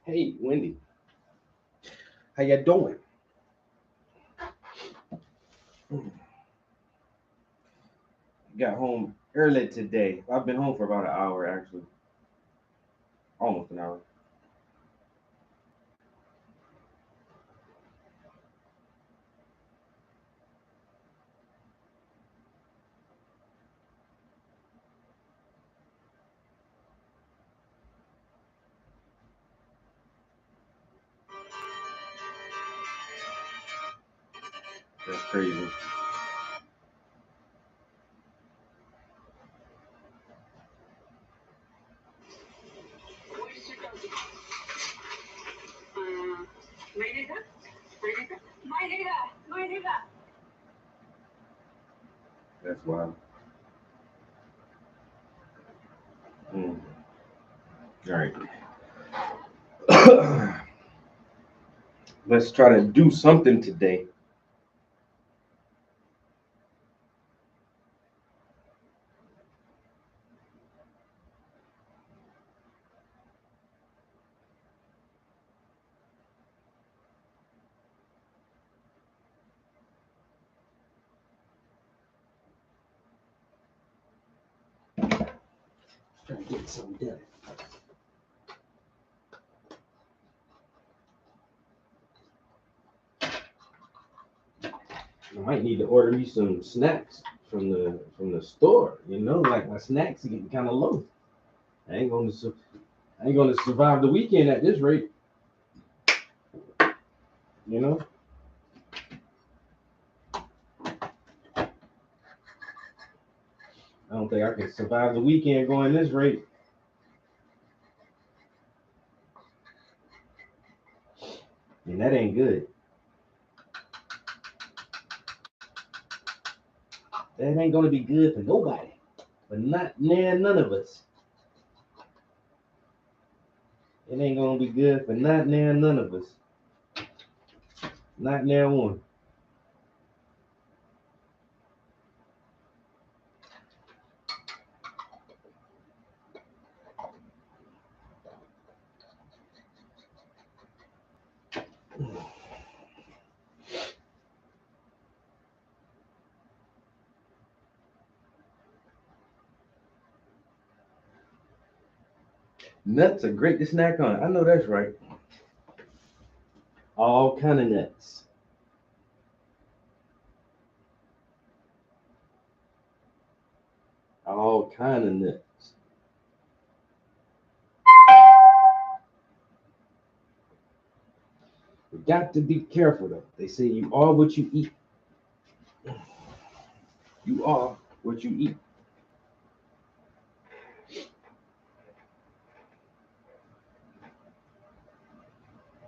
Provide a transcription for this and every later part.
Hey, Wendy, how you doing? Got home early today. I've been home for about an hour, actually, almost an hour. That's crazy. That's wild. Mm. All right, let's try to do something today. Try to get something done. I might need to order me some snacks from the store. Like my snacks are getting kind of low. I ain't gonna I ain't gonna survive the weekend at this rate. You know, I don't think I can survive the weekend going this rate. And that ain't good. That ain't gonna be good for nobody. But not none of us. It ain't gonna be good for none of us. Not near one. Nuts are great to snack on. I know that's right. All kind of nuts. All kind of nuts. You got to be careful though. They say you are what you eat. You are what you eat.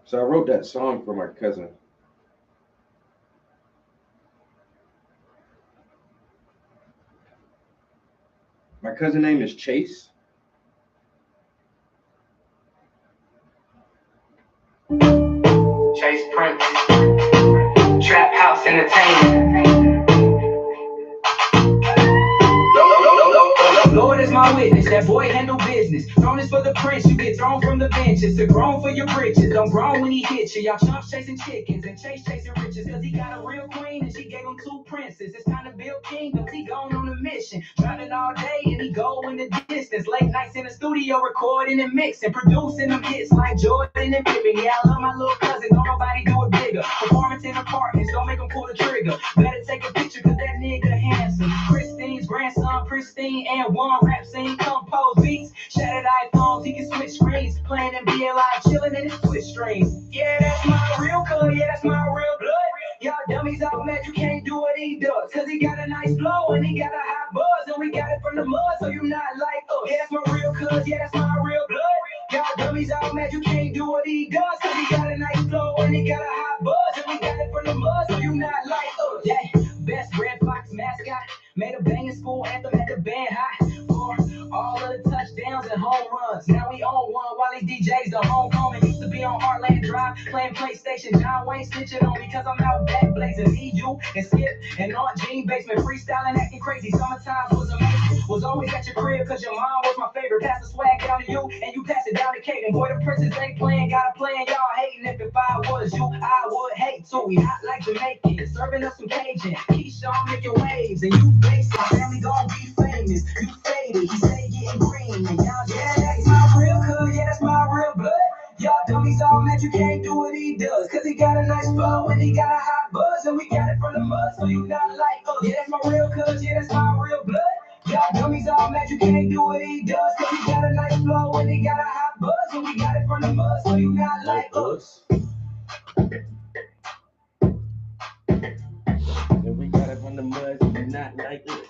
So I wrote that song for my cousin. My cousin name is Chase. Chase Prince, Trap House Entertainment. Lord is my witness, that boy handle business. Thrown is for the prince, you get thrown from the benches. To grown for your britches, don't groan when he hits you. Y'all chumps chasing chickens and chasing riches. Cause he got a real queen and she gave him two princes. It's time to build kingdoms, he gone on a mission. Driving all day and he go in the distance. Late nights in the studio recording and mixing. Producing them hits like Jordan and Pippen. Yeah, I love my little cousin, don't nobody do it bigger. Performance in apartments, don't make him pull the trigger. Better take a picture cause that nigga handsome. Christine's grandson, pristine and one rap scene, compose beats, shattered iPhones, he can switch screens, playing and being live, chilling in his Twitch streams. Yeah, that's my real color, yeah, that's my real blood. Y'all dummies all mad, you can't do what he does. Cause he got a nice flow and he got a hot buzz. And we got it from the mud, so you not like us. Yeah, that's my real cuz, yeah, that's my real blood. Y'all dummies all mad, you can't do what he does. Cause he got a nice flow and he got a hot buzz. And we got it from the mud, so you not like us. Yeah, best Red Fox mascot. Made a banging school anthem at the band high. For all of the touchdowns and home runs. Now we own one while he DJs the homecoming. Used to be on Heartland Drive playing PlayStation. John Wayne snitching on me because I'm out back blazing. Me, you, and Skip and Aunt Jean basement freestyling, acting crazy. Summertime was amazing. Was always at your crib cause your mom was my favorite. Pass the swag down to you and you pass it down to Kate. And boy, the princess ain't playing, got a plan, y'all hating. If I was you, I would hate too. We hot like Jamaican, serving up some Cajun. Keyshawn making waves and you basic. My family gon' be famous. You faded, he say getting green. And y'all, yeah, that's my real cuz, yeah, that's my real blood. Y'all dummies all mad you can't do what he does. Cause he got a nice flow and he got a hot buzz. And we got it from the mud, so you not like us. Yeah, that's my real cuz, yeah, that's my real blood. Y'all dummies all mad you can't do what he does. Cause he got a nice flow and he got a hot buzz. And we got it from the mud, so you not like us. And we got it from the mud, so you not like us.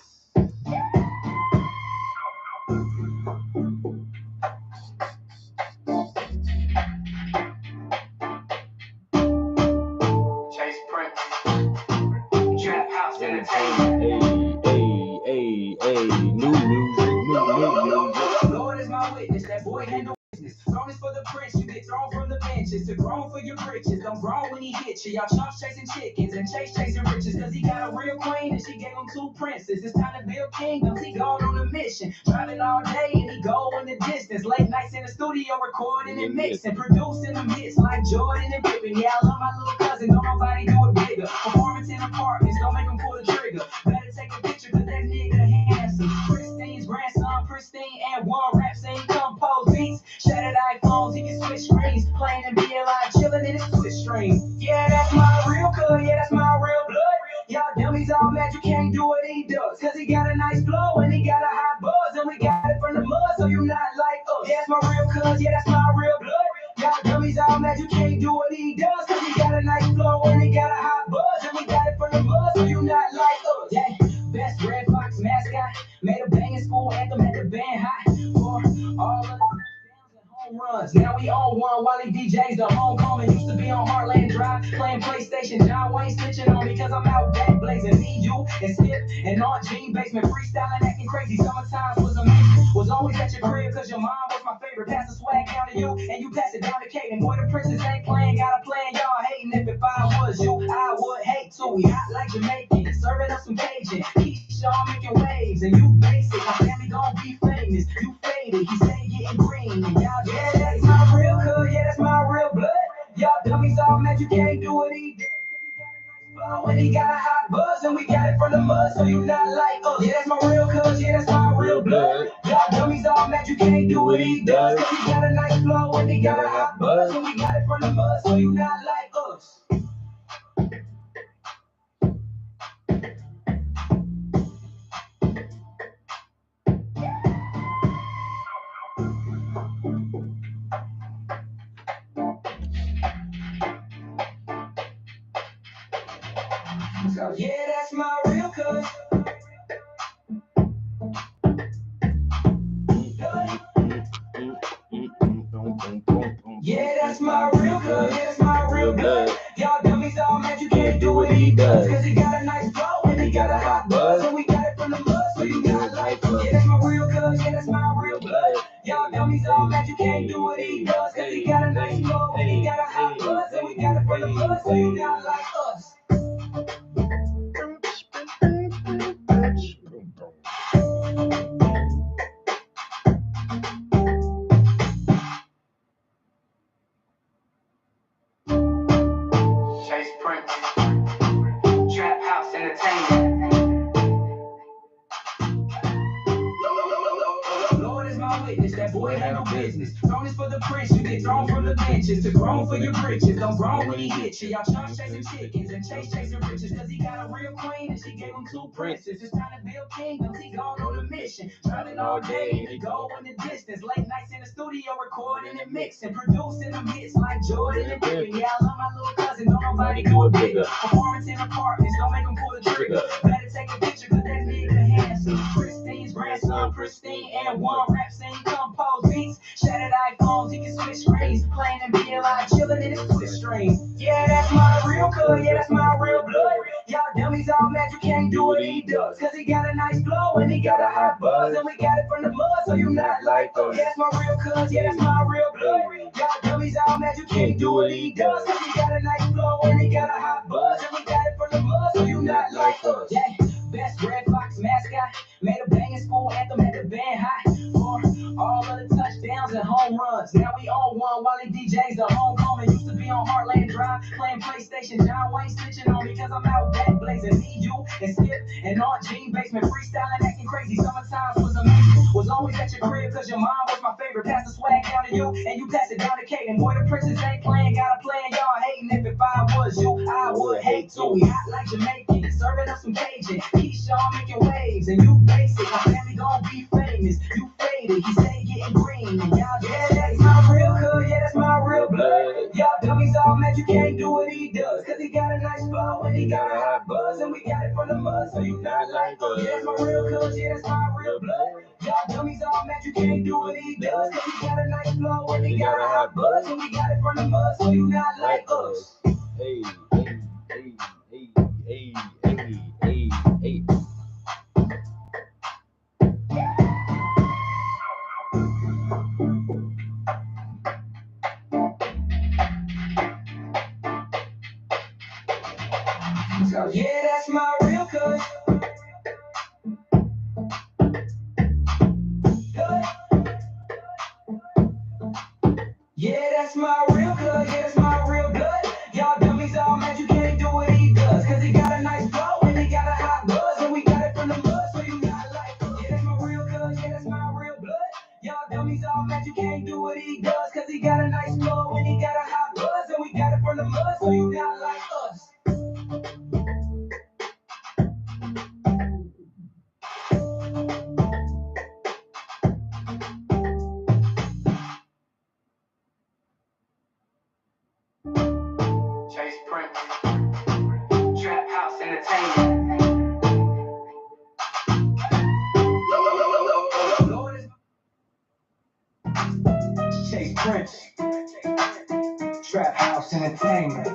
New music. Lord is my witness, that boy handle business. Thrown is for the prince, you get thrown from the benches. To grown for your britches, don't grown when he hits you. Y'all chumps chasing chickens and chasing riches. Cause he got a real queen and she gave him 2 princes. It's time to build kingdoms, he gone on a mission. Driving all day and he go in the distance. Late nights in the studio recording and mixing. Producing the hits like Jordan and Pippen. Yeah, I love my little cousin, don't nobody do it bigger. Performance in apartments, don't make him pull the trigger. Better take a picture cause that nigga handsome. Pristine's grandson, pristine and one rap scene, compose beats. Shattered iPhones, he can switch screens. Playing in BLI, chilling in his Twitch stream. Yeah, that's my real cuz, yeah, that's my real blood. Y'all dummies all mad you can't do what he does. Cause he got a nice flow and he got a hot buzz. And we got it from the mud, so you not like us. Yeah, that's my real cuz, yeah, that's my real blood. Y'all dummies all mad you can't do what he does. Cause he got a nice flow and he got a hot buzz. And we got it from the mud, so you not like us. Yeah, best Red Fox mascot. Made a banging school anthem at the band high. For all of the home runs. Now we own one while he DJs the homecoming. Used to be on Heartland Drive playing PlayStation. John Wayne snitching on me cause I'm out back blazing. Me, you, and Skip, and Aunt Jean basement freestyling, acting crazy. Summertime was amazing. Was always at your crib cause your mom was my favorite. Pass the swag down to you and you pass it down to Kate. And boy, the princess ain't playing, got a plan, y'all hating. If I was you, I would hate too. We hot like Jamaican, serving up some Cajun. Keyshawn making waves and you basic. My family gon' be famous. You faded, he say getting green. And y'all, yeah, that's my real cuz, yeah, that's my real blood. Y'all dummies all mad you can't do what he does. When he got a hot buzz and we got it from the mud, so you not like us. Yeah, that's my real cuz, yeah, that's my real blood. Y'all dummies all mad you can't do what he does. Cause he got a nice flow and he got a hot buzz and we got it from the mud, so you not like us. So yeah, that's my real cuz. Yeah, that's my real cuz, yeah, that's my real blood. Y'all dummies all mad you can't do what he does. Cause he got a nice flow and he got a hot buzz. And we got it from the mud, so you not like us. Yeah, that's my real cuz, yeah, that's my real blood. Y'all dummies all mad you can't do what he does. Cause he got a nice flow and he got a hot buzz. And we got it from the mud, so you not like us. Chase Prince, Trap House Entertainment. Lord is my witness, that boy handle business. Thrown is for the prince, you get thrown from the benches. To grown for your britches, don't grown when he hits you. Y'all chumps chasing chickens and chasing riches. Cause he got a real queen and she gave him 2 princes. It's time to build kingdoms, he gone on a mission. Driving all day and he go in the distance. Late nights in the studio recording and mixing. Producing them hits like Jordan and Pippen. Yeah, I love my little cousin, don't nobody do it bigger. Performance in apartments, don't make him pull the trigger. Better take a picture cause that nigga handsome. Pristine's grandson, pristine and one rap scene, compose beats. Shattered iPhones, he can switch screens. Playing in BLI, chilling in his Twitch stream. Yeah, that's my real cuz, yeah, that's my real blood. Y'all dummies all mad you can't do what he does. Cause he got a nice flow and he got a hot buzz. And we got it from the mud, so you not like us. Yeah, that's my real cuz, yeah, that's my real blood. Y'all dummies all mad you can't do what he does. Cause he got a nice flow and he got a hot buzz. And we got it from the mud, so you not like us. Yeah, best Red Fox mascot. Made made a banging school anthem, had the band hot. For all of the touchdowns and home runs. Now we on one, Wally DJ's the homecoming. Used to be on Heartland Drive, playing PlayStation. John Wayne snitching on me cause I'm out back blazing. Me, you, and Skip, and Aunt Jean basement freestyling, acting crazy. Summertime was amazing. Was always at your crib cause your mom was my favorite. Pass the swag down to you, and you pass it down to Kate. And boy, the princess ain't playing, got a plan, y'all hating. If I was you, I would hate too. We hot like Jamaican, serving up some Cajun. Keyshawn making waves, and you basic. My family gon' be famous. You faded, he stay getting green. And y'all, yeah, that's my real cuz, yeah, that's my real blood. Y'all dummies all mad, you can't do what he does. Cause he got a nice flow, and he got a hot buzz. And we got it from the mud, so you not like us. Yeah, that's my real cuz, yeah, that's my real blood. Y'all dummies all mad, you can't do what he does. Cause he got a nice flow, and he got a hot buzz. And we got it from the mud, so you not like us. Hey, hey, hey, hey, hey, hey, hey. So yeah, that's my real cuz. Yeah, that's my real cuz. Yeah, that's my real blood. Y'all dummies all mad, you can't do what he does. Cause he got a nice flow and he got a hot buzz. And we got it from the mud, so you not like us. Yeah, that's my real cuz. Yeah, that's my real blood. Y'all dummies all mad, you can't do what he does. Cause he got a nice flow and he got a hot buzz. And we got it from the mud, so you not like us. Chase Prince, Trap House Entertainment. Chase Prince, Trap House Entertainment.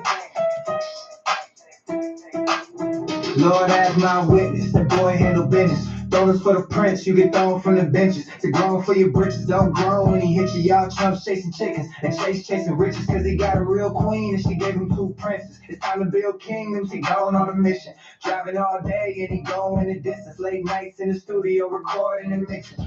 Lord as my witness, that boy handle business. Throwers for the prince, you get thrown from the benches. To grown for your britches, don't grow when he hit you. Y'all chumps chasing chickens and chasing riches. Cause he got a real queen and she gave him 2 princes. It's time to build kingdoms, he going on a mission. Driving all day and he going the distance. Late nights in the studio recording and mixing.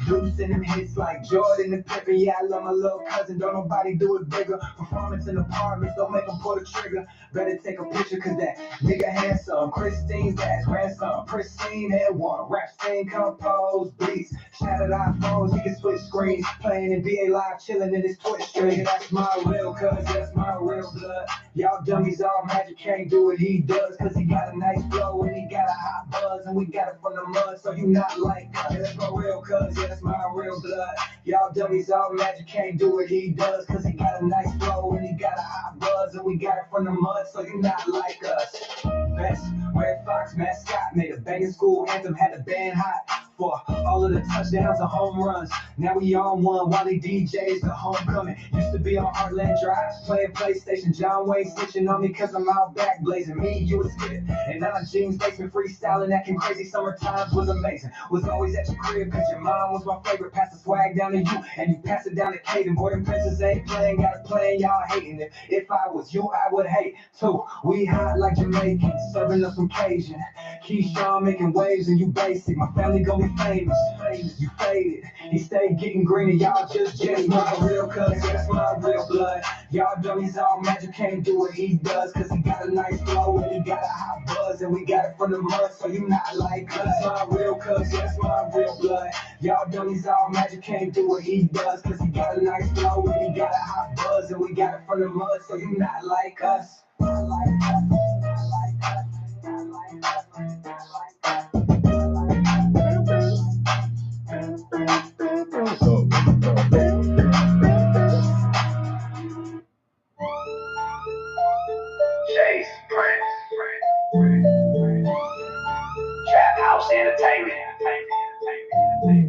Deucing them hits like Jordan and Pippen. Yeah, I love my little cousin, don't nobody do it bigger. Performance in apartments, don't make him pull the trigger. Better take a picture cause that nigga handsome. Christine's dad's grandson, pristine and water. Rap scene, compose beats, shattered iPhones, he can switch screens. Playing in VA Live, chilling in his Twitch stream. That's my real cuz, that's my real blood. Y'all dummies all mad, you can't do what he does. Cause he got a nice flow and he got a hot buzz. And we got it from the mud, so you not like us. That's my real cuz, yeah, that's my real blood. Y'all dummies all mad, you can't do what he does. Cause he got a nice flow and he got a hot buzz. And we got it from the mud, so you not like us. Best Red Fox mascot, made a banging school anthem, had the band hot. For all of the touchdowns and home runs. Now we on one, Wally DJ's the homecoming. Used to be on Heartland Drive, playing PlayStation. John Wayne snitching on me cause I'm out back blazing. Me, you was Skip, and Aunt Jean's basement freestyling, acting crazy. Summer times was amazing. Was always at your crib cause your mom was my favorite. Pass the swag down to you, and you pass it down to Kate. And boy, them princess ain't playing, got a plan, y'all hating it. If I was you, I would hate too. We hot like Jamaicans, serving up some Cajun. Keyshawn making waves and you basic. My family gon' be famous. You faded, he stay getting greener. Y'all just my real cuz, that's my real blood. Y'all dummies all mad, you can't do what he does. Cause he got a nice flow and he got a hot buzz. And we got it from the mud, so you not like us. My real cuz, that's my real blood. Y'all dummies all mad, you can't do what he does. Cause he got a nice flow and he got a hot buzz. And we got it from the mud, so you not like us. Not like us. Not like us. Not like us. Not like us. Chase Prince, Trap House Entertainment.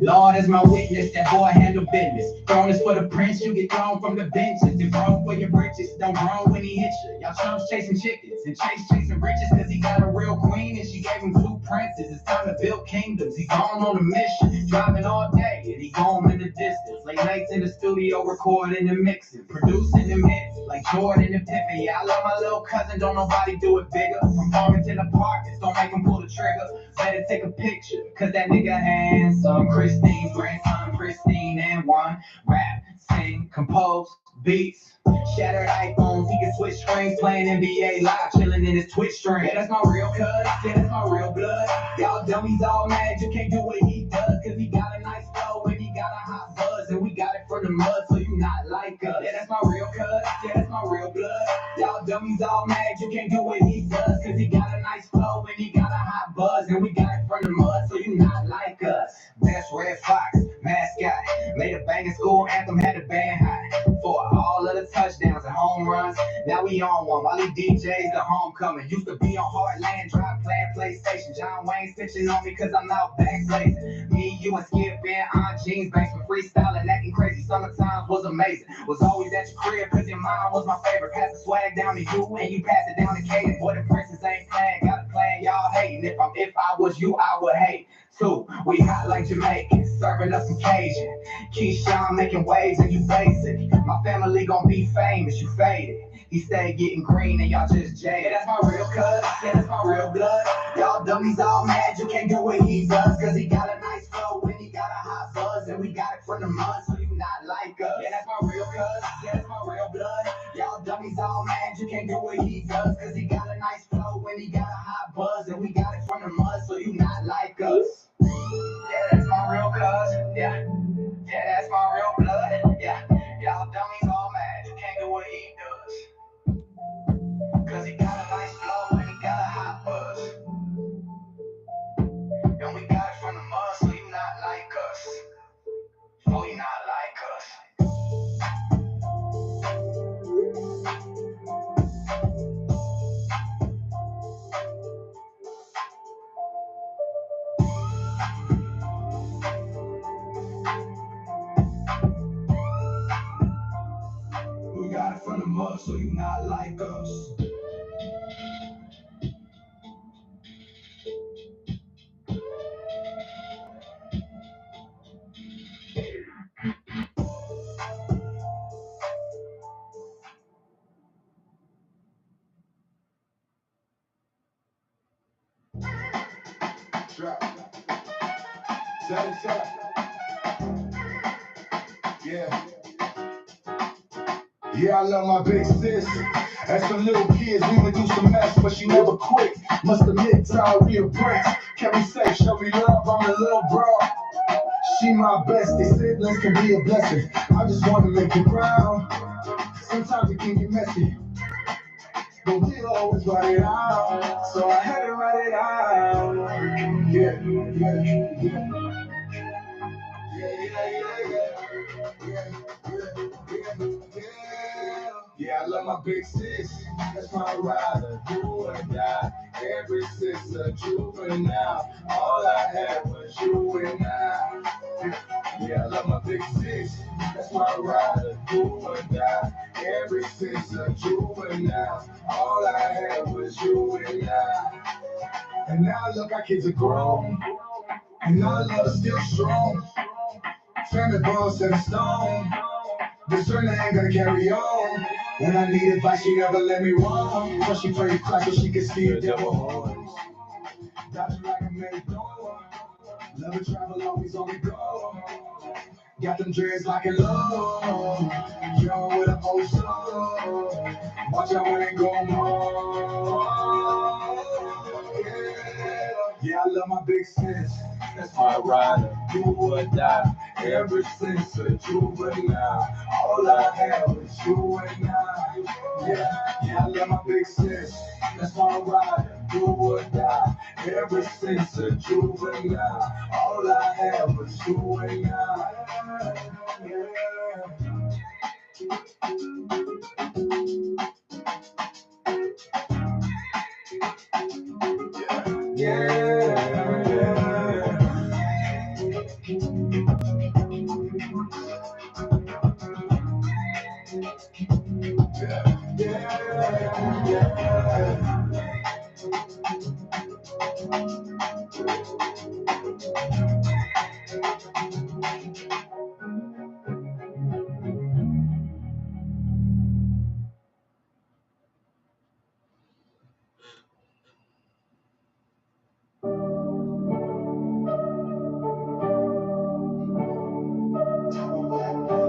Lord is my witness, that boy handle business. Throne is for the prince, you get thrown from the benches. If wrong for your britches, don't groan when he hits you. Y'all chumps chasing chickens and chasing riches. Cause he got a real queen and she gave him 2 princes. It's time to build kingdoms. He's on a mission, driving all day, and he gone in the distance. Late nights in the studio, recording and mixing, producing them hits like Jordan and Pippen. Yeah, I love my little cousin, don't nobody do it bigger. From Farmington to Parkins, don't make him pull the trigger. Better take a picture, cause that nigga handsome. Christine's grandson, Christine and one. Rap, sing, compose, beats. Shattered iPhones, he can switch screens, playing NBA live, chilling in his Twitch stream. Yeah, that's my real cuz, yeah, that's my real blood. Y'all dummies all mad, you can't do what he does, cause he got a nice flow and he got a hot buzz, and we got it from the mud, so you not like us. Yeah, that's my real cuz, yeah, that's my real blood. Y'all dummies all mad, you can't do what he does, cause he got a nice flow and he got a hot buzz, and we got it from the mud, so you not like us. Best Red Fox, mascot, made a banging school anthem, had the band hot. For all of the touchdowns and home runs, now we on one. While he DJs the homecoming, used to be on Heartland Drive playing PlayStation. John Wayne stitching on me cause I'm out backblazing. Me, you, and Skip and Aunt Jeans, basement freestyling, acting crazy. Summertime was amazing. Was always at your crib cause your mom was my favorite. Pass the swag down to you and you pass it down to Kaden. Boy, the princess ain't playing, got a plan, y'all hating. If I was you, I would hate. Two, we hot like Jamaicans, serving us some Cajun. Keyshawn making waves and you basic. My family gon' be famous, you faded. He stay getting green and y'all just jaded. That's my real cuz, yeah, that's my real blood. Y'all dummies all mad, you can't do what he does, cause he got a nice flow and he got a hot buzz, and we got it from the mud, so you not like us. Yeah, that's my real cuz, yeah, that's my real blood. Y'all dummies all mad, you can't do what he does, cause he got a nice flow and he got a hot buzz, and we got it from the mud, so you not like us. Yeah, that's my real cuz, yeah. Yeah, that's my real blood, yeah. Y'all dummies all mad, you can't do what he does, cause he got a nice flow and he got a hot buzz, and we got it from the mud, so you not like us. Oh, you not like us. We got it from the mud, so you not like us. Trap. Yeah. Yeah, I love my big sis. As some little kids, we would do some mess, but she never quit. Must admit, diarrhea breaks. Kept me safe, show me love, I'm the little bro. She my bestie, siblings can be a blessing. I just want to make you proud. Sometimes it can get messy, but we'll always write it out. So I had to write it out. Yeah, yeah, yeah. Yeah, I love my big sis. That's my rider, do or die. Every sis a juvenile. All I had was you and I. Yeah, I love my big sis. That's my rider, do or die. Every sis a juvenile. All I had was you and I. And now look, our kids are grown. And our love's still strong. Family bonds set in stone. This journey ain't gonna carry on. When I need advice, she never let me wrong. But she played crack so she could see the devil horns. Dodging like a merry-go. Love and travel always on the go. Got them dreads like in love. Young with an old soul. Watch out when it go more. Yeah, I love my big sis. That's my rider, do or die. Ever since a juvenile, all I had was you and I. Yeah, I love my big sis. That's my rider, do or die. Ever since a juvenile, all I had was you and I. Yeah.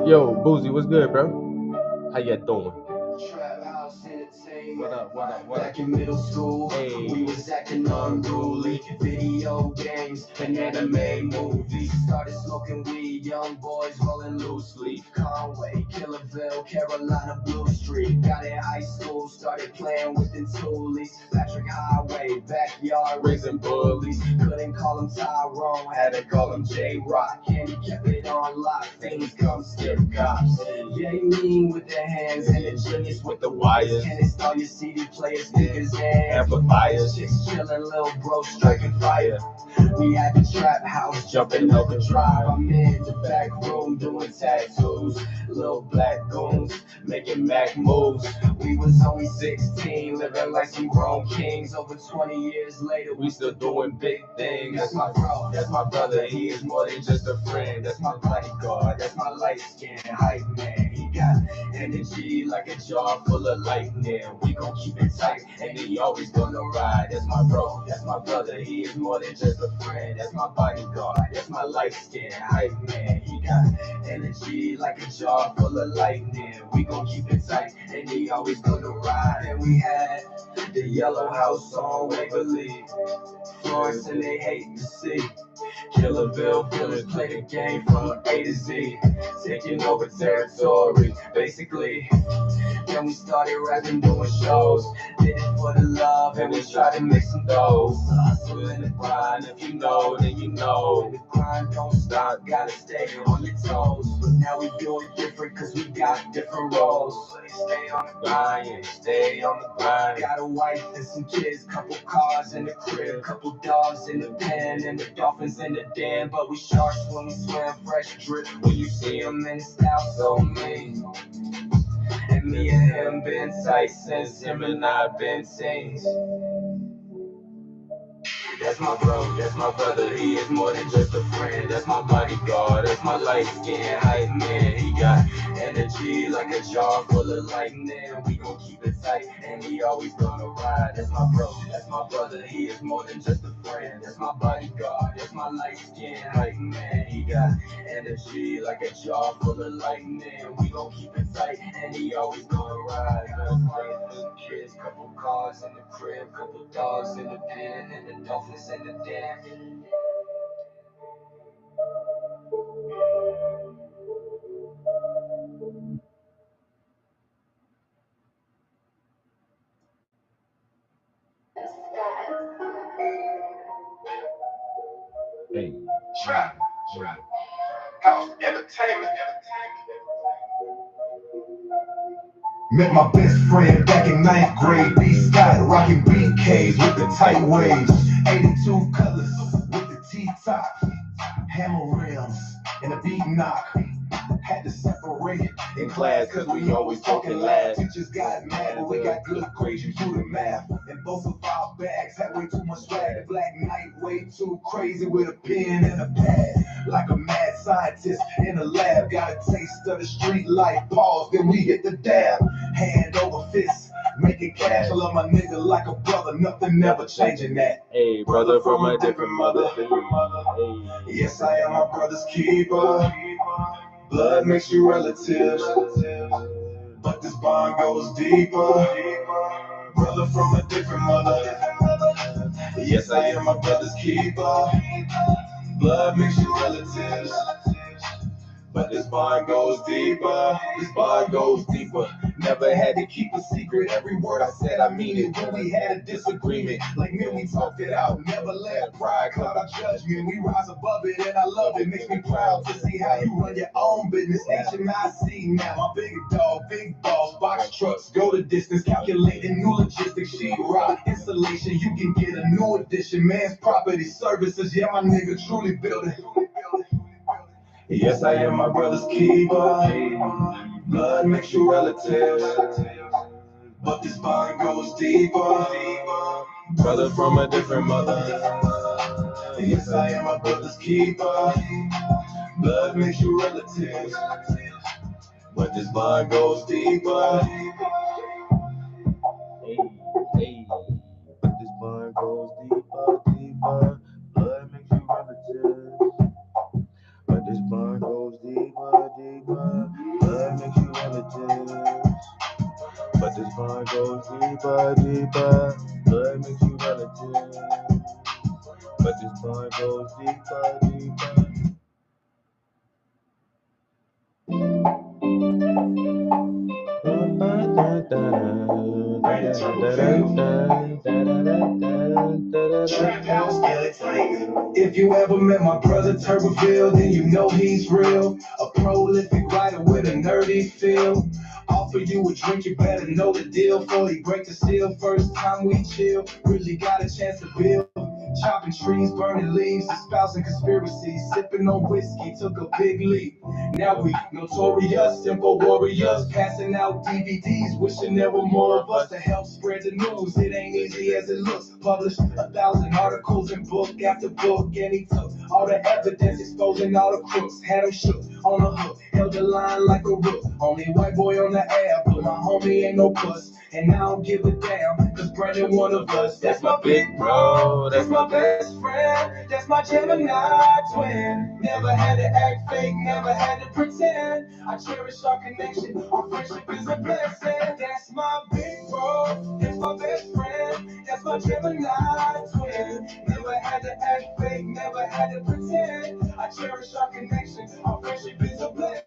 Yo, Boozy, what's good, bro? How you doing? Trap house entertainment. What up? What up? What Back up? in middle school, Hey. we was acting unruly. Video games and anime movies. Started smoking weed, young boys rolling loosely. Conway, Killerville, Carolina, Blue Street. Got in high school, started playing with the toolies. Patrick Highway, backyard raising bullies. Couldn't call him Tyrone, had to call him J-Rock. And he kept it on lock, things come skip cops. Jay mean with the hands and the genius with the wires. Can install your CD player, speakers and amplifiers. Chicks chillin', little bro striking fire. We had the trap house jumping overdrive. I'm in the back room doing tattoos. Little black goons making Mac moves. We was only 16, living like some grown kings. Over 20 years later, we still doing big things. That's my bro, that's my brother. He is more than just a friend. That's my bodyguard, that's my light skin hype man. He got energy like a jar full of lightning. We gon' keep it tight, and he always gonna ride. That's my bro, that's my brother. He is more than just a friend. That's my bodyguard, that's my light skin hype man. He got energy like a jar full of lightning. We gon' keep it tight, and he always gonna ride. And we had the Yellow House on Waverly, Florence, and they hate to see. Killerville villains play the game from A to Z, taking over territory, basically. Then we started rapping, doing shows. Did it for the love, and we tried to make some dough. Hustle in the grind, if you know, then you know. And the grind don't stop, gotta stay on your toes. But now we do it different, cause we got different roles. So they stay on the grind, and stay on the grind. Got a wife and some kids, couple cars in the crib, couple dogs in the pen, and the dolphins in the den. But we sharks when we swim, fresh drip when you see them, and the style so mean. And me and him been tight since him and I been teens. That's my bro, that's my brother, he is more than just a friend. That's my bodyguard, that's my light skin hype man. He got energy like a jar full of lightning. We gon' keep it tight, and he always gonna ride. That's my bro, that's my brother, he is more than just a friend. That's my bodyguard, that's my light skin hype man. He got energy like a jar full of lightning. We gon' keep it tight, and he always gonna ride. Kids, couple cars in the crib, couple dogs in the pen, and the dolphins in the den. Hey. Trap house entertainment. Met my best friend back in 9th grade. B-Scott rocking BKs with the tight waves. 82 colors with the T-top. Hammer rims and a beat knock. Had to separate in class cause we always talking loud. Teachers got mad but we got good grades, you do the math. And both of our bags had way too much swag. The Black Knight way too crazy with a pen and a pad. Like a mad scientist in a lab. Got a taste of the street life. Pause, then we hit the dab. Hand over fist, making cash. I love my nigga like a brother, nothing never changing that. Hey, brother from a different mother. Hey. Yes, I am my brother's keeper. Blood makes you relatives, but this bond goes deeper. Brother from a different mother. Yes, I am my brother's keeper. Blood makes you relatives, but this bond goes deeper. This bond goes deeper. Never had to keep a secret. Every word I said, I mean it. When we had a disagreement, like me, we talked it out. Never let pride cloud our judgment. We rise above it, and I love it. Makes me proud to see how you run your own business. HMIC now, my big dog, big balls, box trucks, go the distance, calculating new logistics, sheet rock installation. You can get a new addition, man's property services. Yeah, my nigga truly built it. Yes, I am my brother's keeper. Blood makes you relatives, but this bond goes deeper. Brother from a different mother. Yes, I am my brother's keeper. Blood makes you relatives, but this bond goes deeper. Hey, but this bond goes deeper, deeper. Blood makes you relatives, but this bond goes deeper, deeper. deeper. Blood makes you relative. But this bond goes deeper, deeper. If you ever met my brother Turboville, then you know he's real. A prolific writer with a nerdy feel. Offer you a drink, you better know the deal. Before he break the seal, first time we chill. Really got a chance to build. Chopping trees, burning leaves, espousing conspiracies. Sipping on whiskey, took a big leap. Now we notorious, simple warriors. Passing out DVDs, wishing there were more of us to help spread the news. It ain't easy as it looks. Published 1,000 articles and book after book. And he took all the evidence, exposing all the crooks. Had him shook on the hook, held the line like a rook. Only white boy on the air, but my homie ain't no puss. And I don't give a damn, cause Brandon one of us. That's my big bro, that's my best friend. That's my Gemini twin. Never had to act fake, never had to pretend. I cherish our connection, our friendship is a blessing. That's my big bro, that's my best friend. That's my Gemini twin. Never had to act fake, never had to pretend. I cherish our connection, our friendship is a blessing.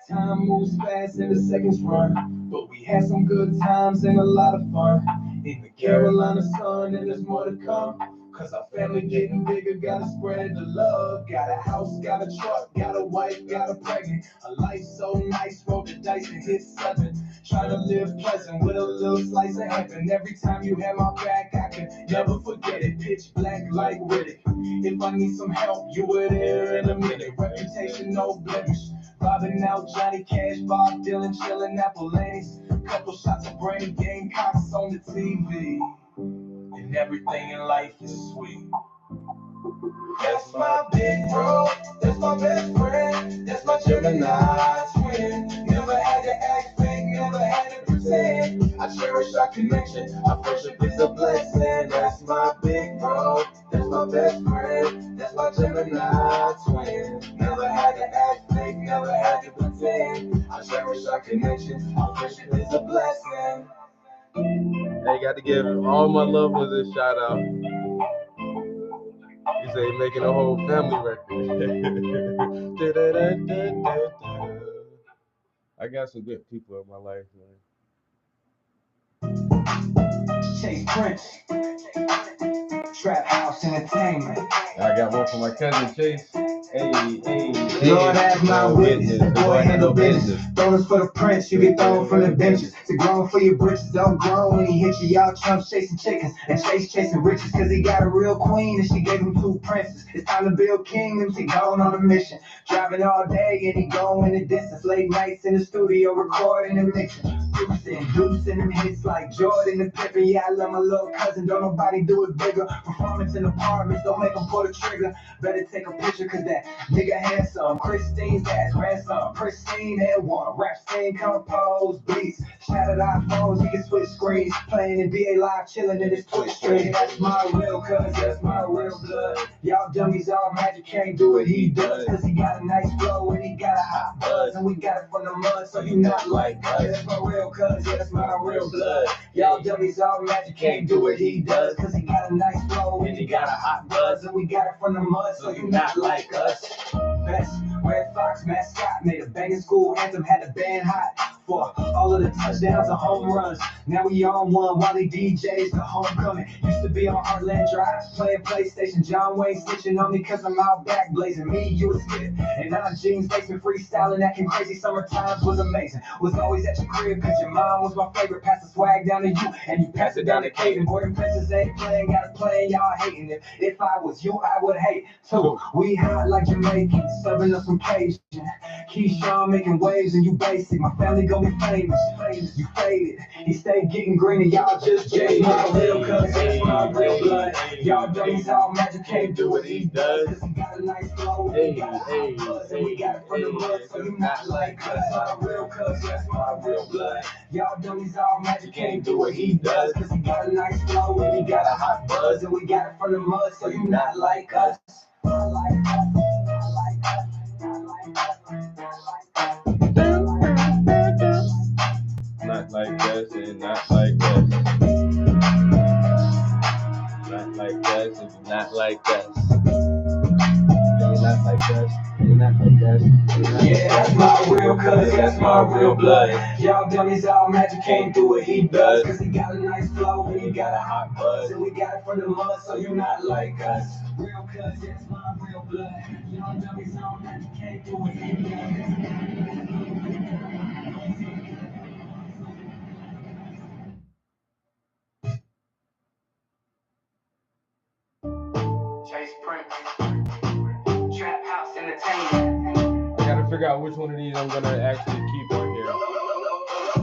Time moves fast and the seconds run, but we had some good times and a lot of fun. In the Carolina sun, and there's more to come. Cause our family getting bigger, gotta spread the love. Got a house, got a truck, got a wife, got a pregnant. A life so nice, roll the dice and hit 7. Trying to live pleasant with a little slice of heaven. Every time you have my back, I can never forget it. Pitch black like Riddick. If I need some help, you were there in a minute. Reputation, no blemish. Robbing out Johnny Cash, Bob Dylan, chillin' Apple Lanes. Couple shots of brain, Gamecocks on the TV. And everything in life is sweet. That's my big bro, that's my best friend. That's my Gemini twin. Never had to act fake, never had to pretend. I cherish our connection, our friendship is a blessing. That's my big bro, that's my best friend. That's my Gemini twin. Never had to act fake, never had to pretend. I cherish our connection, our friendship is a blessing. Hey, got to give all my loved ones a shout out. You say making a whole family record. I got some good people in my life, man. Chase Prince, Trap House Entertainment. I got one for my cousin Chase. Hey. Lord have my witness, the boy handle business. Thrown for the prince, you get thrown from the benches. To grown for your britches, don't grown when he hit you. Y'all chumps chasing chickens and chasing riches. Cause he got a real queen and she gave him 2 princes. It's time to build kingdoms, he going on a mission. Driving all day and he going the distance. Late nights in the studio recording and mixing. Producing them hits like Jordan and Pippen. Yeah, I love my little cousin, don't nobody do it bigger. Performance in apartments, don't make him pull the trigger. Better take a picture cause that nigga handsome. Christine's dad's grandson, pristine and one. Rap scene, compose beats. Shattered iPhones, he can switch screens. Playing in BA Live, chilling in his Twitch stream. That's my real cuz, that's my real blood. Y'all dummies all magic, can't do what he does. Cause he got a nice flow and he got a hot buzz. And we got it from the mud, so you not like us. That's my real cuz, that's my real blood. Y'all dummies all magic, can't do what he does. Cause he got a nice flow and he got a hot buzz. And we got it from the mud, so you not like us. Best Red Fox mascot, made a banging school anthem, had the band hot. For all of the touchdowns and home runs. Now we on one while he DJs the homecoming. Used to be on Heartland Drive, playing PlayStation. John Wayne snitching on me cause I'm out back blazing. Me, you was fit. And I'm jeans, basement freestyling, acting crazy. Summer times was amazing. Was always at your crib cause your mom was my favorite. Pass the swag down to you and you pass it down to Caden. Boy, them princess ain't playing, gotta play, y'all hating it. If I was you, I would hate too. We hot like Jamaicans, serving us some Cajun. Keyshawn making waves and you basic. My family gon' be famous. You faded. He stayed getting greener, y'all just jaded. My real cuz, that's my real blood. Y'all dummies all magic, can't do what he does. Cause he got a nice flow, he got a hot buzz. And we got it from the mud, so you not like us. My real cuz, that's my real blood. Y'all dummies all magic, can't do what he does. Cause he got a nice flow and he got a hot buzz. And we got it from the mud, so you not like us. Not like us. Not like us. Not like us and not like us. Yeah, that's my real cuz, that's my real blood. Y'all dummies all magic can't do what he does. Cause he got a nice flow and he got a hot buzz. And we got it from the mud, so you not like us. Real cuz, that's my real blood. Y'all dummies all magic can't do what he does. Chase Prince, Trap House Entertainment. I gotta figure out which one of these I'm gonna actually keep on here.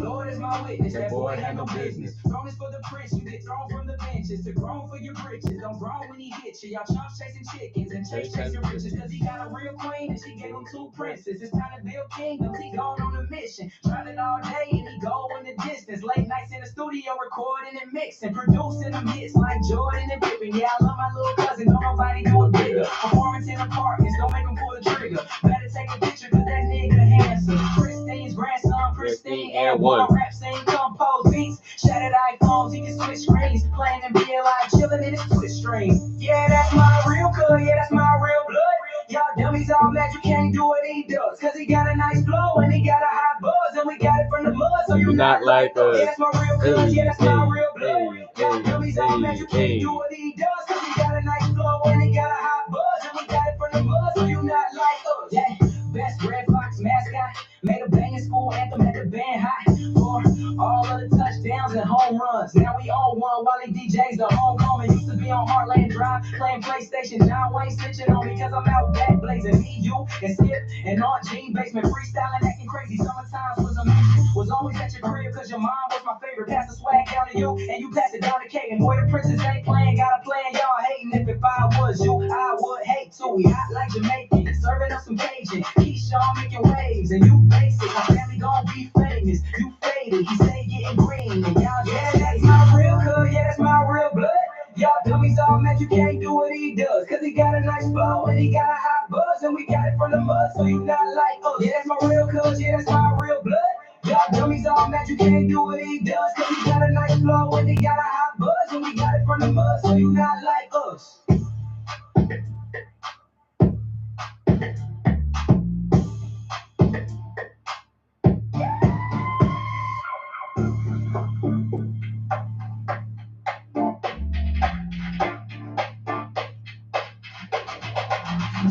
Lord is my witness, that boy handle business. Thrown is for the prince, you get thrown from the benches. To grown for your britches, don't grown when he hits you. Y'all chumps chasing chickens and chasing riches. Cause he got a real queen and she gave him 2 princes. It's time to build kingdoms, he gone on a mission. Tried it all day and he go in the distance. Late nights in the studio recording and mixing. Producing them hits like Jordan and Pippen. Yeah, I love my little cousin, don't nobody do it bigger. Performance in apartments, don't make him pull the trigger. Better take a picture cause that nigga handsome. Christine's grandson, Christine and one. Rap, sing, compose beats, shattered iPhones, he can switch screens, playing in BLI, chilling in his Twitch stream. Yeah, that's my real cuz, yeah, that's my real blood. Y'all dummies all mad, you can't do what he does. Cause he got a nice flow and he got a hot buzz, and we got it from the mud, so you not like us. Yeah, that's my real cuz, yeah, that's my real blood. Y'all dummies all mad, you can't do what he does. Cause he got a nice flow and he got a hot buzz, and we got it from the mud, so you not like us. Yeah, best Red Fox mascot, made a banging school anthem at the band high. For all of the touchdowns and home runs. Now we on one while he DJs the homecoming. Used to be on Heartland Drive playing PlayStation. John Wayne snitching on me cause I'm out back blazing. Me, you, and Skip, and Aunt Jean basement freestyling, acting crazy. Summertime was amazing. Was always at your crib cause your mom was my favorite. Pass the swag down to you and you pass it down to Kate. And boy, the princess ain't playing, got a plan. Y'all hating. If I was you, I would hate to. We hot like Jamaican, serving up some Cajun. Keyshawn making waves and you basic. My family gon' be famous. You faded, he say getting green. And y'all, yeah, that's my real cuz, yeah, that's my real blood. Y'all dummies all mad, you can't do what he does. Cause he got a nice flow and he got a hot buzz, and we got it from the mud, so you not like us. Yeah, that's my real cuz, yeah, that's my real blood. Y'all dummies all mad, you can't do what he does. Cause he got a nice flow and he got a hot buzz, and we got it from the mud, so you not like us.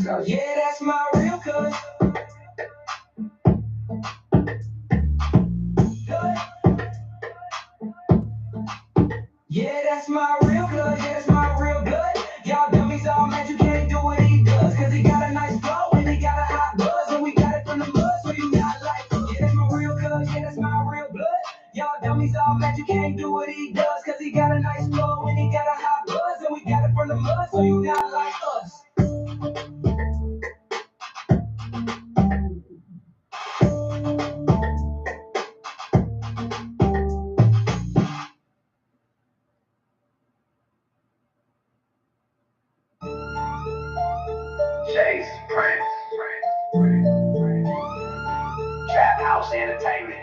So yeah, that's my real cuz. Yeah, that's my real cuz, yeah, that's my real blood. Y'all dummies all mad, you can't do what he does. Cause he got a nice flow and he got a hot buzz, and we got it from the mud, so you not like us. Yeah, that's my real cuz, yeah, that's my real blood. Y'all dummies all mad, you can't do what he does. Cause he got a nice flow and he got a hot buzz, and we got it from the mud, so you not like us. Chase Prince, Trap House Entertainment.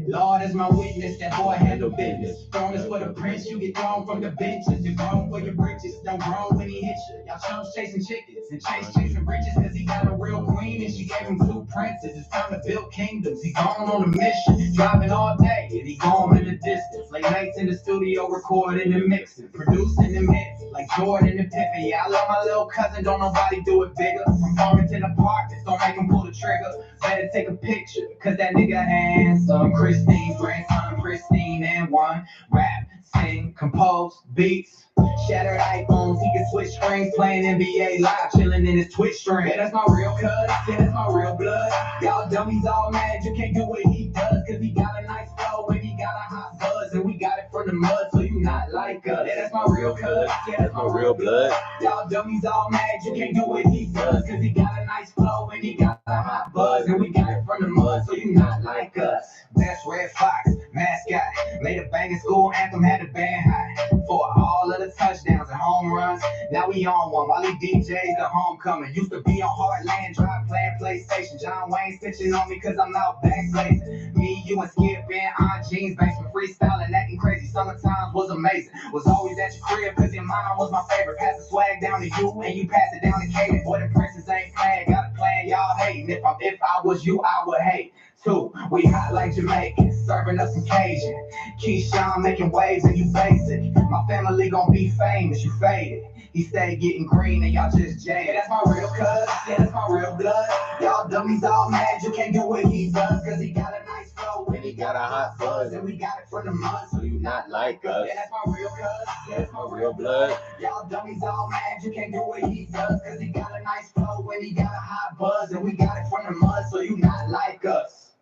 Lord is my witness, that boy handle business. Thrown is for the prince, you get thrown from the benches. You grown for your britches, don't grown when he hits you. Y'all chumps chasing chickens and chasing riches, cause he got a real queen and she gave him 2 princes. It's time to build kingdoms, he gone on a mission. Driving all day and he gone in the distance. Late nights in the studio recording and mixing, producing them hits like Jordan and Pippen. Yeah, I love my little cousin, don't nobody do it bigger. From Farmington Apartments, don't make him pull the trigger. Better take a picture, cause that nigga handsome. Christine's grandson, Christine and one. Rap, sing, compose, beats, shattered iPhones, he can switch screens, playing NBA live, chilling in his Twitch stream. Yeah, that's my real cuz, yeah, that's my real blood. Y'all dummies all mad, you can't do what he does. Cause he got a nice flow and he got a hot buzz, and we got it from the mud, so you not like us. Yeah, that's my real cuz, yeah, that's my real blood. Y'all dummies all mad, you can't do what he does. Cause he got a nice flow and he got a hot buzz, and we got it from the mud, so you not like us. Best Red Fox mascot, made a banging school anthem, had the band high. For all of the touchdowns and home runs. Now we on one. Wally DJ's the homecoming. Used to be on Heartland Drive playing PlayStation. John Wayne stitching on me cause I'm out back blazing. Me, you, and Skip in on jeans, basement freestyling, acting crazy. Summertime was amazing. Was always at your crib cause your mom was my favorite. Pass the swag down to you and you pass it down to Katie. Boy, the princess ain't playing. Got a plan, y'all hating. If I was you, I would hate. Two, we hot like Jamaicans, serving us some Cajun. Keyshawn making waves and you basic. My family gon' be famous, you faded. He stayed getting green and y'all just jaded. That's my real cuz, yeah, that's my real blood. Y'all dummies all mad, you can't do what he does. Cause he got a nice flow and he got a hot buzz. And we got it from the mud, so you not like us. Yeah, that's my real cuz, yeah, that's my real blood. Y'all dummies all mad, you can't do what he does. Cause he got a nice flow and he got a hot buzz. And we got it from the mud, so you not like us.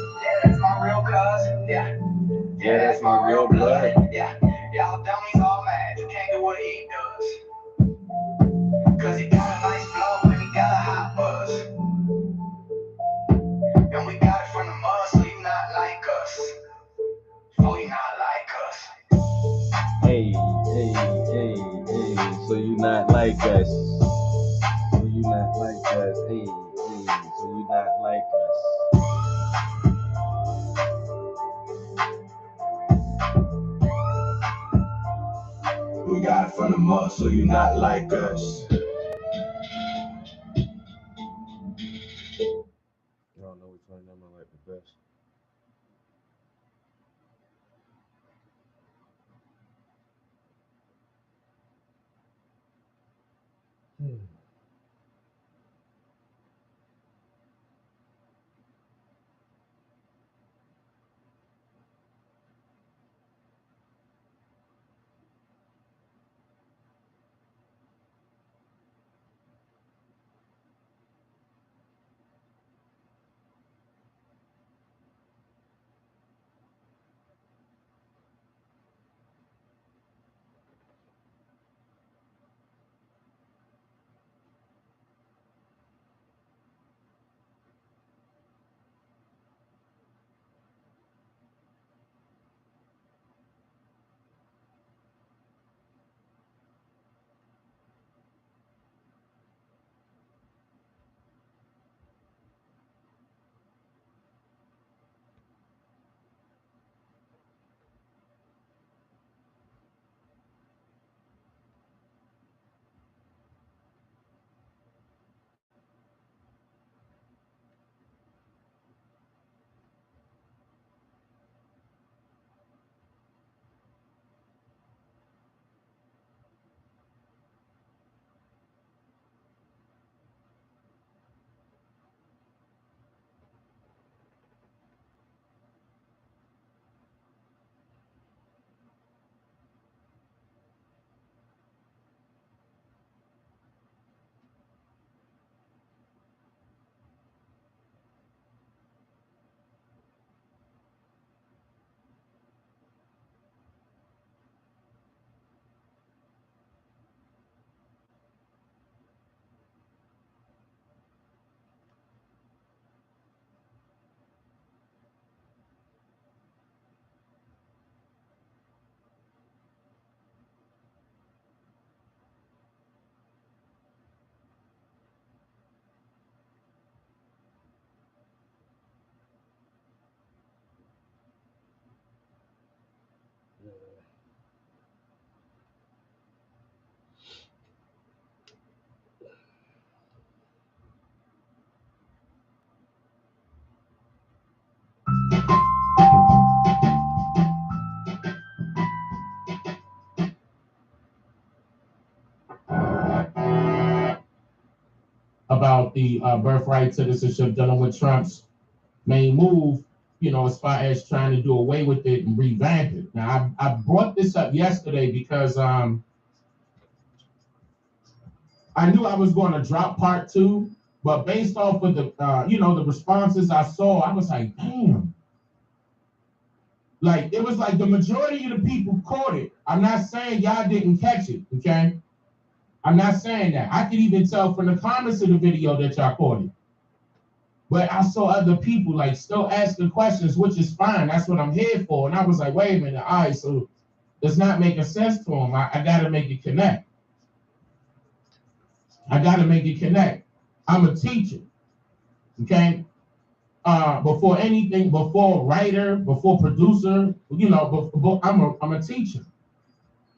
Yeah, that's my real cuz, yeah. Yeah, that's my real blood. Yeah, y'all dummies all mad, you can't do what he does. Cause he got a nice flow and he got a hot buzz. And we got it from the mud, so you not like us. Oh, you not like us. Hey, so you not like us. So you not like us. Hey, so you not like us. We got it from the mud, so you not like us. I don't know which one of them I like the best. About the birthright citizenship dealing with Trump's main move, you know, as far as trying to do away with it and revamp it. Now, I brought this up yesterday because I knew I was going to drop part 2, but based off of the, the responses I saw, I was like, damn. Like, it was like the majority of the people caught it. I'm not saying y'all didn't catch it, okay? I'm not saying that. I could even tell from the comments of the video that y'all caught it. But I saw other people like still asking questions, which is fine. That's what I'm here for. And I was like, wait a minute. All right, so it's not making sense to them. I got to make it connect. I got to make it connect. I'm a teacher. Okay. Before anything, before writer, before producer, you know, I'm a teacher.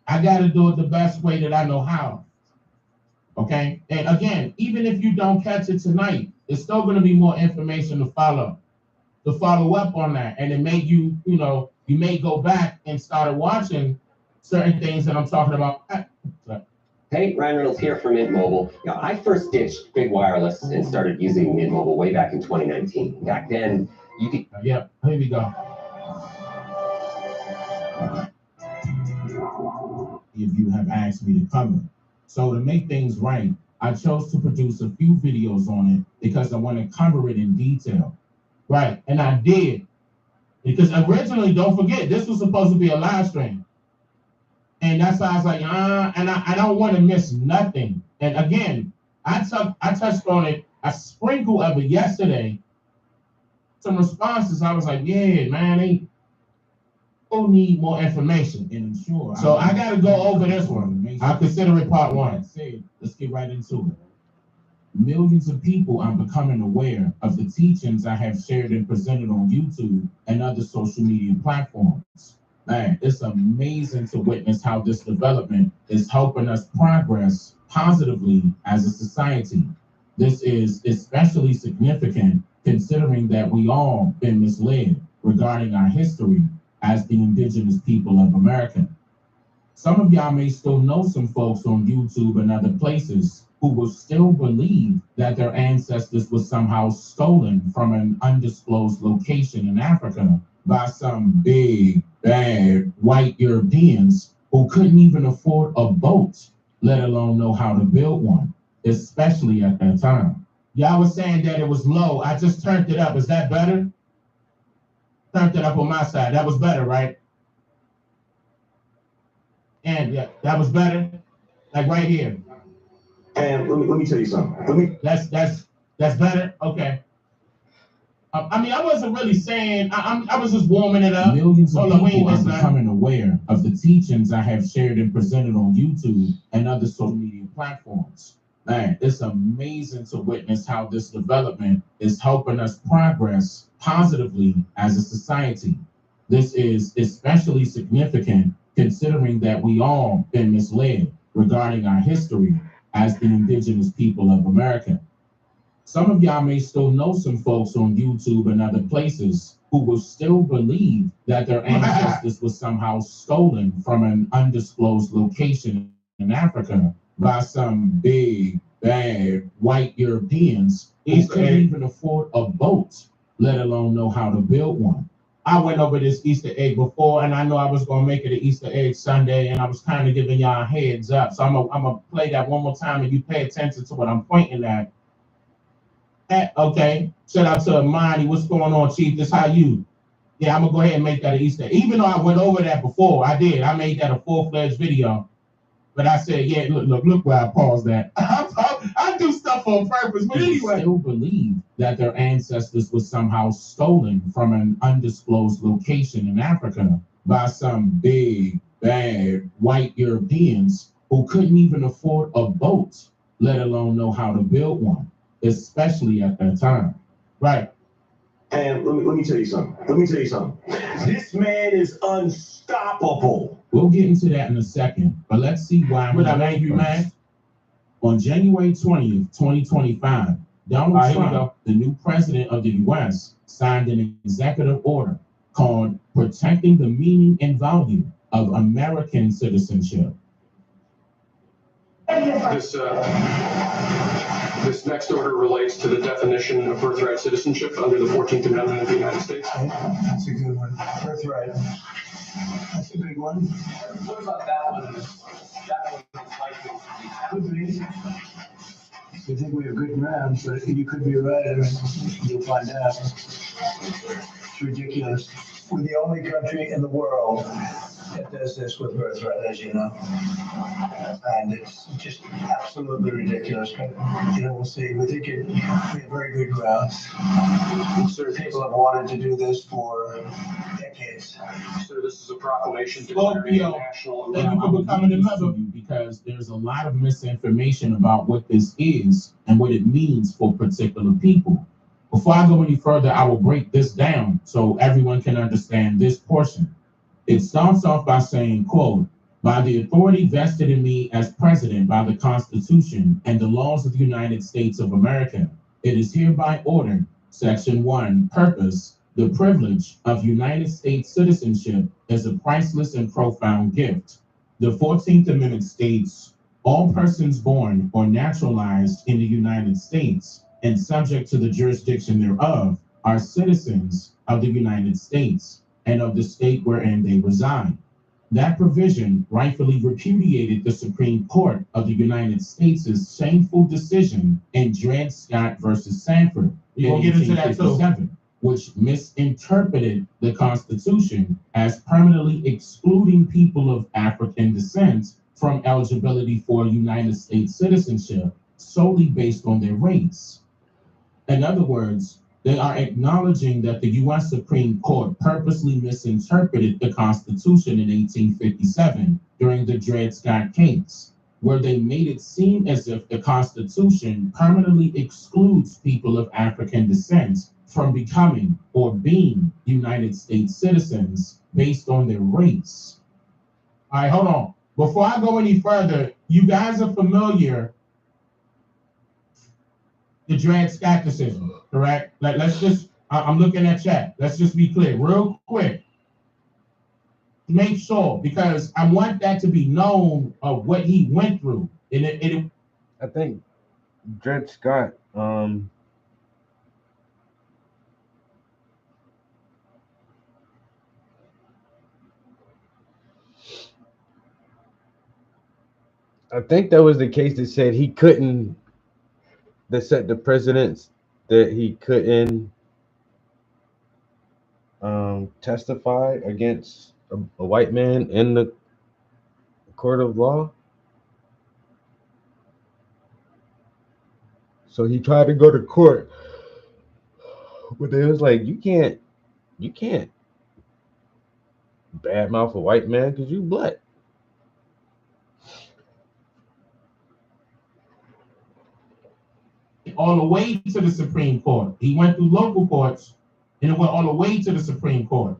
I got to do it the best way that I know how. Okay. And again, even if you don't catch it tonight, it's still going to be more information to follow up on that. And it made you, you know, you may go back and start watching certain things that I'm talking about. Hey, Ryan Reynolds here from Mint Mobile. You know, I first ditched big wireless and started using Mint Mobile way back in 2019. Back then, you could... Yep, here we go. If you have asked me to cover. So to make things right, I chose to produce a few videos on it because I want to cover it in detail. Right, and I did. Because originally, don't forget, this was supposed to be a live stream. And that's why I was like, and I don't want to miss nothing. And again, I touched on it, a sprinkle of it yesterday. Some responses, I was like, yeah, man, they need more information. And I'm sure. So I got to go over this one. I consider it part one. Let's get right into it. Millions of people are becoming aware of the teachings I have shared and presented on YouTube and other social media platforms. Man, it's amazing to witness how this development is helping us progress positively as a society. This is especially significant considering that we all been misled regarding our history as the indigenous people of America. Some of y'all may still know some folks on YouTube and other places who will still believe that their ancestors were somehow stolen from an undisclosed location in Africa by some big, bad white Europeans who couldn't even afford a boat, let alone know how to build one, especially at that time. Y'all was saying that it was low. I just turned it up. Is that better? Turned it up on my side. That was better, right? And yeah, that was better. Like right here. And let me tell you something. That's better. Okay. I mean, I wasn't really saying. I was just warming it up. Millions of people are becoming aware of the teachings I have shared and presented on YouTube and other social media platforms. Man, it's amazing to witness how this development is helping us progress positively as a society. This is especially significant considering that we all been misled regarding our history as the indigenous people of America. Some of y'all may still know some folks on YouTube and other places who will still believe that their ancestors were somehow stolen from an undisclosed location in Africa by some big, bad white Europeans who couldn't even afford a boat, let alone know how to build one. I went over this Easter egg before, and I know I was going to make it an Easter egg Sunday, and I was kind of giving y'all a heads up. So I'm gonna play that one more time, and you pay attention to what I'm pointing at. Okay, shout out to Amani. What's going on, Chief? This how you? Yeah, I'm gonna go ahead and make that an Easter egg. Even though I went over that before, I made that a full-fledged video. But I said, yeah, look where I paused that. I do stuff on purpose, but anyway. They still believe that their ancestors were somehow stolen from an undisclosed location in Africa by some big, bad white Europeans who couldn't even afford a boat, let alone know how to build one, especially at that time. Right. And let me tell you something. This man is unstoppable. We'll get into that in a second, but let's see why I'm angry, man. On January 20th, 2025, Donald Trump, the new president of the U.S., signed an executive order called Protecting the Meaning and Value of American Citizenship. This next order relates to the definition of birthright citizenship under the 14th Amendment of the United States. That's a good one. Birthright. That's a big one. What about that one? That one is likely. Could be. You think we have good grounds, but you could be right. You'll find out. It's ridiculous. We're the only country in the world that does this with birthright, as you know. And it's just absolutely ridiculous. But, we'll see. We think we have very good grounds. Certain people have wanted to do this for decades. So this is a proclamation declaring Scorpio, national thank you for becoming a member, because there's a lot of misinformation about what this is and what it means for particular people. Before I go any further, I will break this down so everyone can understand this portion. It starts off by saying, quote, "By the authority vested in me as president by the Constitution and the laws of the United States of America, it is hereby ordered, Section 1, purpose, the privilege of United States citizenship is a priceless and profound gift. The 14th Amendment states, all persons born or naturalized in the United States and subject to the jurisdiction thereof are citizens of the United States and of the state wherein they reside." That provision rightfully repudiated the Supreme Court of the United States' shameful decision in Dred Scott versus Sanford in 1857, which misinterpreted the Constitution as permanently excluding people of African descent from eligibility for United States citizenship solely based on their race. In other words, they are acknowledging that the U.S. Supreme Court purposely misinterpreted the Constitution in 1857 during the Dred Scott case, where they made it seem as if the Constitution permanently excludes people of African descent from becoming or being United States citizens based on their race. All right, hold on. Before I go any further, you guys are familiar the Dred Scott decision, correct? Let's just, I'm looking at chat. Let's just be clear real quick. Make sure, because I want that to be known of what he went through. And I think Dred Scott, I think that was the case that said he couldn't, that set the precedents that he couldn't testify against a white man in the court of law. So he tried to go to court, but it was like, you can't badmouth a white man because you black. all the way to the Supreme Court. He went through local courts and it went all the way to the Supreme Court.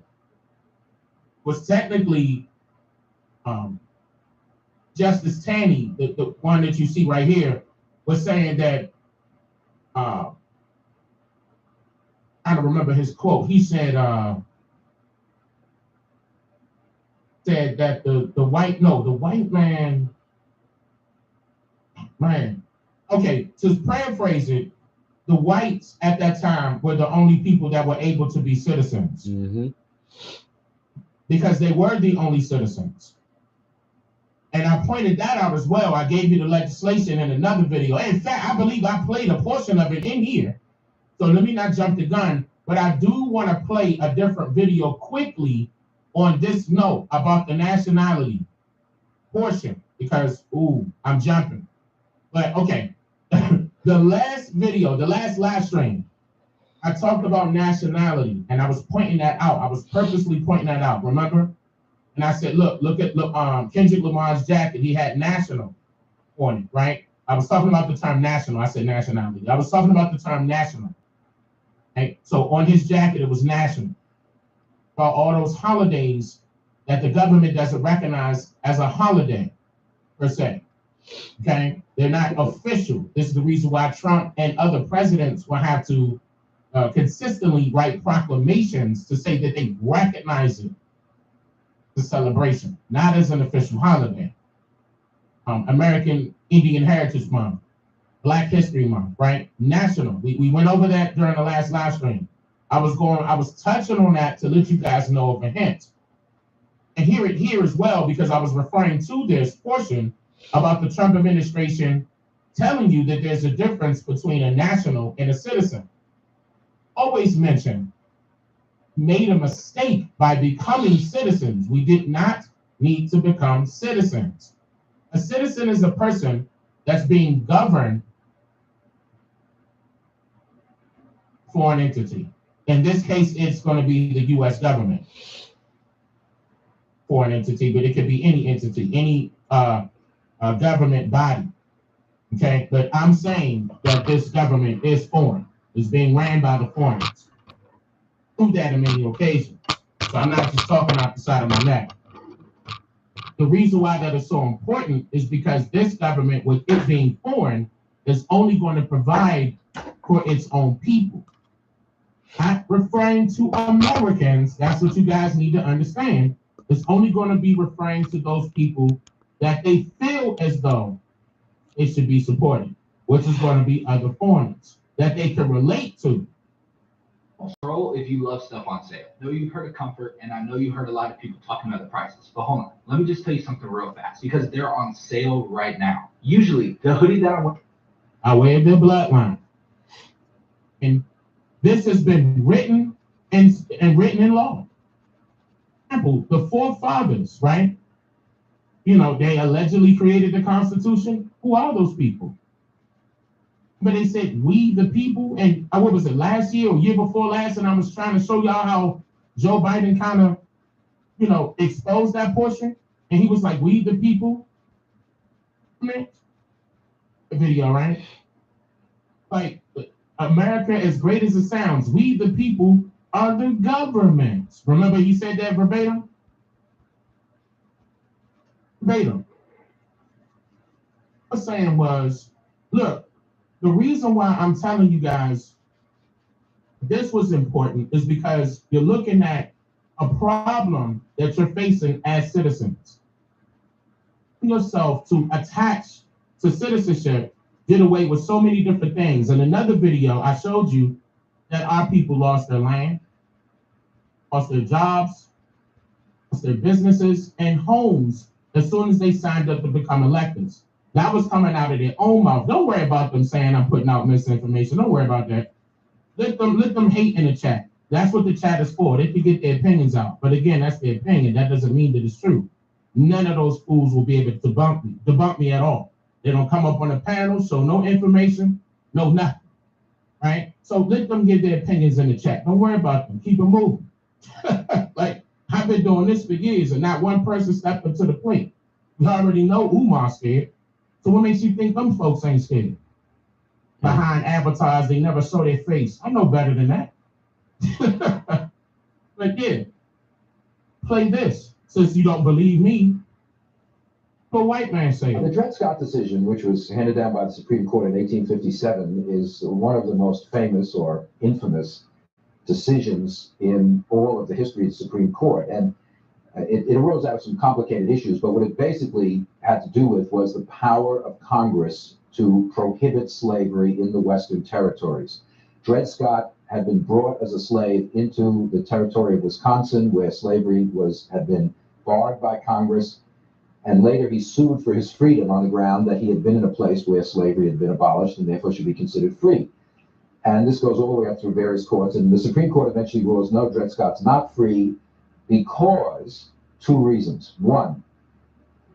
Was technically Justice Taney, the one that you see right here, was saying that, I don't remember his quote. He said that the white man, okay, to paraphrase it, the whites at that time were the only people that were able to be citizens. Mm-hmm. Because they were the only citizens. And I pointed that out as well. I gave you the legislation in another video. In fact, I believe I played a portion of it in here. So let me not jump the gun, but I do want to play a different video quickly on this note about the nationality portion because, I'm jumping. But okay, the last video, the last live stream, I talked about nationality and I was pointing that out. I was purposely pointing that out, remember? And I said, look at Kendrick Lamar's jacket. He had national on it, right? I was talking about the term national. I said nationality. I was talking about the term national. Okay? So on his jacket, it was national. About all those holidays that the government doesn't recognize as a holiday, per se. Okay? They're not official. This is the reason why Trump and other presidents will have to consistently write proclamations to say that they recognize it. The celebration, not as an official holiday. American Indian Heritage Month, Black History Month, right? National. We went over that during the last live stream. I was touching on that to let you guys know of a hint. And hear it here as well, because I was referring to this portion about the Trump administration telling you that there's a difference between a national and a citizen. Always mention made a mistake by becoming citizens. We did not need to become citizens. A citizen is a person that's being governed for an entity. In this case, it's going to be the U.S. government for an entity, but it could be any entity, any government body. Okay, but I'm saying that this government is foreign. It's being ran by the foreigners. Prove that on many occasions. So I'm not just talking out the side of my neck. The reason why that is so important is because this government, with it being foreign, is only going to provide for its own people. Not referring to Americans, that's what you guys need to understand. It's only going to be referring to those people that they feel as though it should be supported, which is going to be other foreigners that they can relate to. Scroll if you love stuff on sale. I know you've heard of Comfort, and I know you heard a lot of people talking about the prices. But hold on, let me just tell you something real fast, because they're on sale right now. Usually, the hoodie that I wear the bloodline, and this has been written and written in law. Example, the forefathers, right? You know, they allegedly created the Constitution. Who are those people? But they said, we the people, and what was it, last year or year before last, and I was trying to show y'all how Joe Biden kind of, you know, exposed that portion, and he was like, we the people. The video, right? Like, America, as great as it sounds, we the people are the government. Remember he said that verbatim? Verbatim. What I was saying was, look, the reason why I'm telling you guys this was important is because you're looking at a problem that you're facing as citizens. Yourself to attach to citizenship did away with so many different things. In another video, I showed you that our people lost their land, lost their jobs, lost their businesses, and homes as soon as they signed up to become electors. That was coming out of their own mouth. Don't worry about them saying I'm putting out misinformation. Don't worry about that. Let them hate in the chat. That's what the chat is for. They can get their opinions out. But again, that's their opinion. That doesn't mean that it's true. None of those fools will be able to debunk me at all. They don't come up on a panel, show no information, no nothing. Right? So let them give their opinions in the chat. Don't worry about them. Keep it moving. Like, I've been doing this for years, and not one person stepped up to the plate. You already know Umar's scared. So what makes you think them folks ain't scared? Behind avatars, they never show their face. I know better than that. But yeah, play this. Since you don't believe me, what white man say? The Dred Scott decision, which was handed down by the Supreme Court in 1857, is one of the most famous or infamous decisions in all of the history of the Supreme Court. And it arose out of some complicated issues, but what it basically had to do with was the power of Congress to prohibit slavery in the Western territories. Dred Scott had been brought as a slave into the territory of Wisconsin, where slavery had been barred by Congress, and later he sued for his freedom on the ground that he had been in a place where slavery had been abolished and therefore should be considered free. And this goes all the way up through various courts, and the Supreme Court eventually rules, no, Dred Scott's not free, because two reasons. One,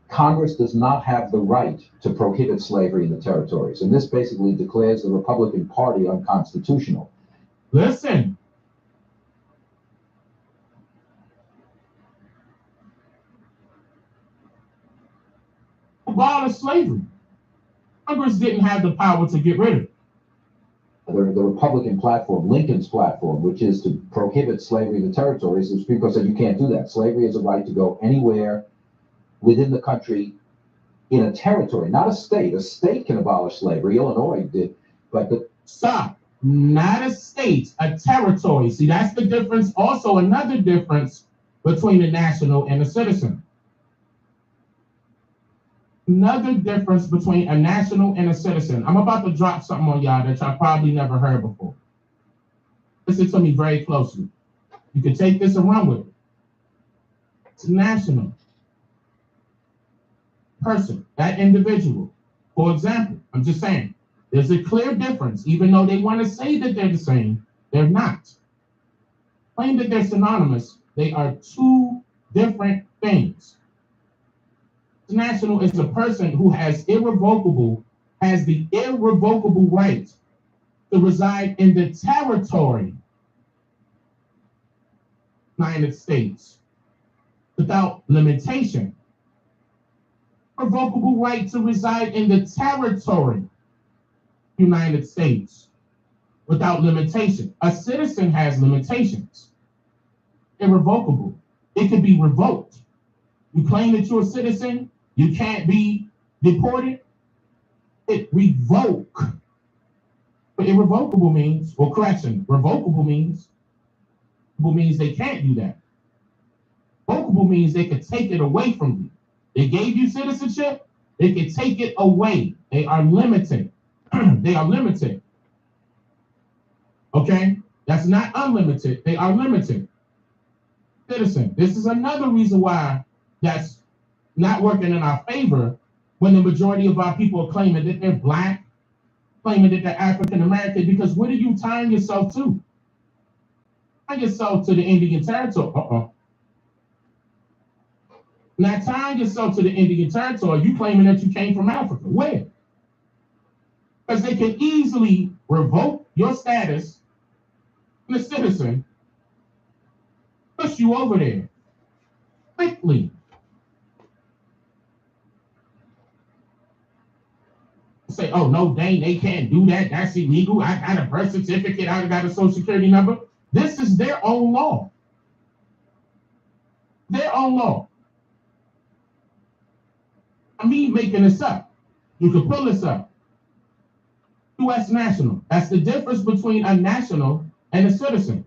Congress does not have the right to prohibit slavery in the territories. And this basically declares the Republican Party unconstitutional. Listen. Abolish slavery. Congress didn't have the power to get rid of it. The Republican platform, Lincoln's platform, which is to prohibit slavery in the territories, the Supreme Court said you can't do that. Slavery is a right to go anywhere within the country in a territory, not a state. A state can abolish slavery. Illinois did, but stop. Not a state, a territory. See, that's the difference. Also, another difference between a national and a citizen. Another difference between a national and a citizen. I'm about to drop something on y'all that y'all probably never heard before. Listen to me very closely. You can take this and run with it. It's national. Person, that individual. For example, I'm just saying, there's a clear difference. Even though they want to say that they're the same, they're not. Claim that they're synonymous. They are two different things. national is a person who has the irrevocable right to reside in the territory, United States, without limitation. Irrevocable right to reside in the territory, United States, without limitation. A citizen has limitations. Irrevocable. It can be revoked. You claim that you're a citizen, you can't be deported. It revoke. But irrevocable means, or correction, revocable means they can't do that. Revocable means they could take it away from you. They gave you citizenship, they can take it away. They are limited. They are limited. Okay? That's not unlimited. They are limited. Citizen. This is another reason why that's not working in our favor when the majority of our people are claiming that they're Black, claiming that they're African American, because what are you tying yourself to? Tie yourself to the Indian Territory. Not tying yourself to the Indian Territory, you claiming that you came from Africa. Where? Because they can easily revoke your status as a citizen, push you over there quickly. Say, oh no, they can't do that. That's illegal. I got a birth certificate. I got a social security number. This is their own law. Their own law. Me making this up. You can pull this up. U.S. national. That's the difference between a national and a citizen.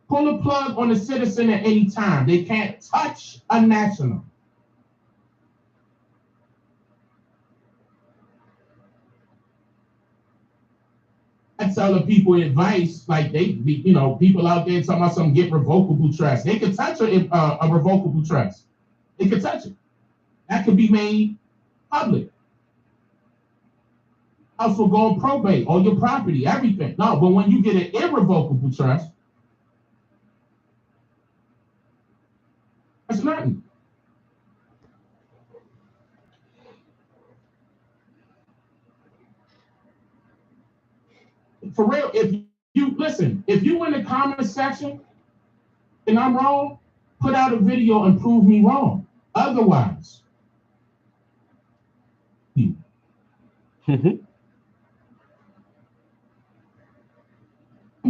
Pull a plug on a citizen at any time. They can't touch a national. I tell the people advice, like people out there talking about some get revocable trust. They could touch a revocable trust. They could touch it. That could be made public. House will go on probate, all your property, everything. No, but when you get an irrevocable trust, that's nothing. For real, if you in the comment section and I'm wrong, put out a video and prove me wrong. Otherwise, I'm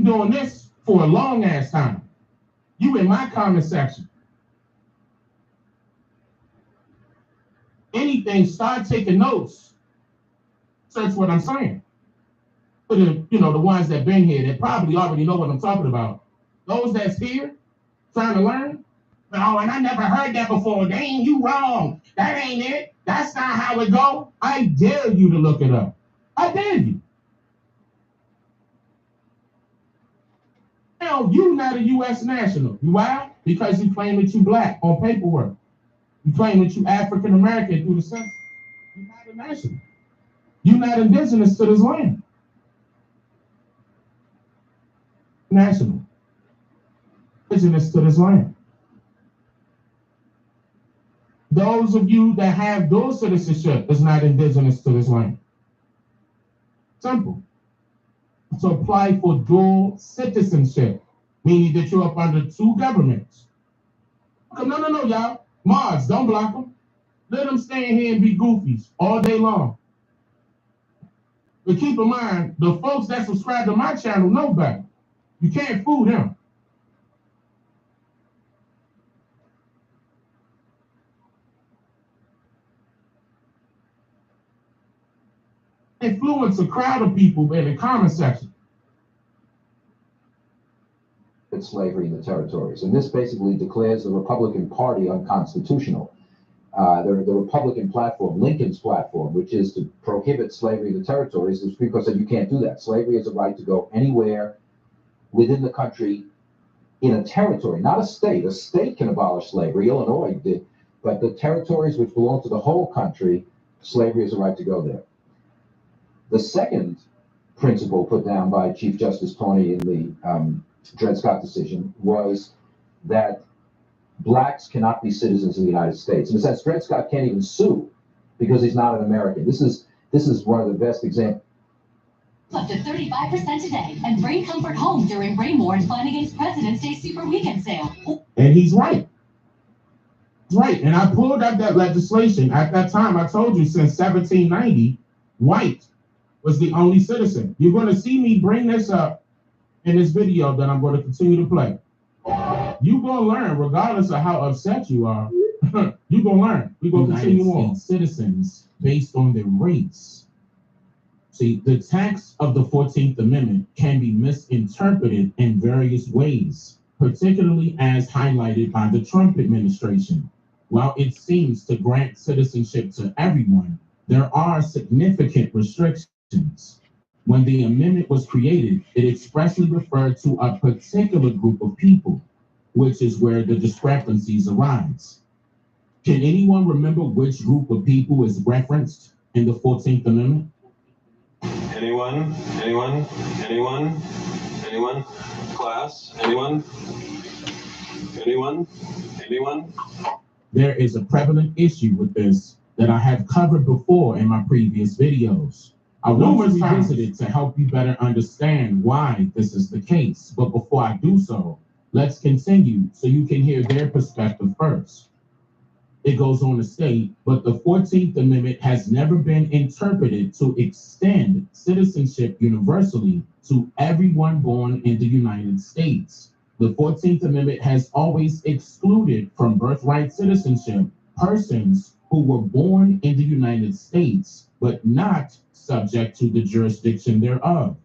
doing this for a long ass time. You in my comment section. Anything, start taking notes. Search what I'm saying. For the ones that been here that probably already know what I'm talking about. Those that's here trying to learn. Oh, and I never heard that before. Dang, you wrong. That ain't it. That's not how it go. I dare you to look it up. I dare you. Now, you not a U.S. national. Why? Because you claim that you Black on paperwork. You claim that you African American through the census. You're not a national. You're not indigenous to this land. National. Indigenous to this land. Those of you that have dual citizenship is not indigenous to this land. Simple. To apply for dual citizenship, meaning that you're up under two governments. No, y'all. Mars, don't block them. Let them stand here and be goofies all day long. But keep in mind, the folks that subscribe to my channel know better. You can't fool them. Influence a crowd of people in the comment section. It's slavery in the territories. And this basically declares the Republican Party unconstitutional. The Republican platform, Lincoln's platform, which is to prohibit slavery in the territories, is because you can't do that. Slavery is a right to go anywhere within the country in a territory, not a state. A state can abolish slavery. Illinois did. But the territories which belong to the whole country, slavery is a right to go there. The second principle put down by Chief Justice Taney in the Dred Scott decision was that blacks cannot be citizens of the United States. In a sense, Dred Scott can't even sue because he's not an American. This is one of the best examples. Up to 35% today and bring comfort home during Rainboard's Fun Against President's Day Super Weekend Sale. And he's right. He's right. And I pulled up that legislation. At that time, I told you since 1790, white was the only citizen. You're going to see me bring this up in this video that I'm going to continue to play. You're going to learn, regardless of how upset you are, you're going to learn. We're going to continue on. Citizens based on their race. See, the text of the 14th Amendment can be misinterpreted in various ways, particularly as highlighted by the Trump administration. While it seems to grant citizenship to everyone, there are significant restrictions. When the amendment was created, it expressly referred to a particular group of people, which is where the discrepancies arise. Can anyone remember which group of people is referenced in the 14th Amendment? Anyone? Anyone? Anyone? Anyone? Class? Anyone? Anyone? Anyone? There is a prevalent issue with this that I have covered before in my previous videos. I want to revisit it to help you better understand why this is the case. But before I do so, let's continue so you can hear their perspective first. It goes on to state, but the 14th Amendment has never been interpreted to extend citizenship universally to everyone born in the United States. The 14th Amendment has always excluded from birthright citizenship persons who were born in the United States, but not subject to the jurisdiction thereof.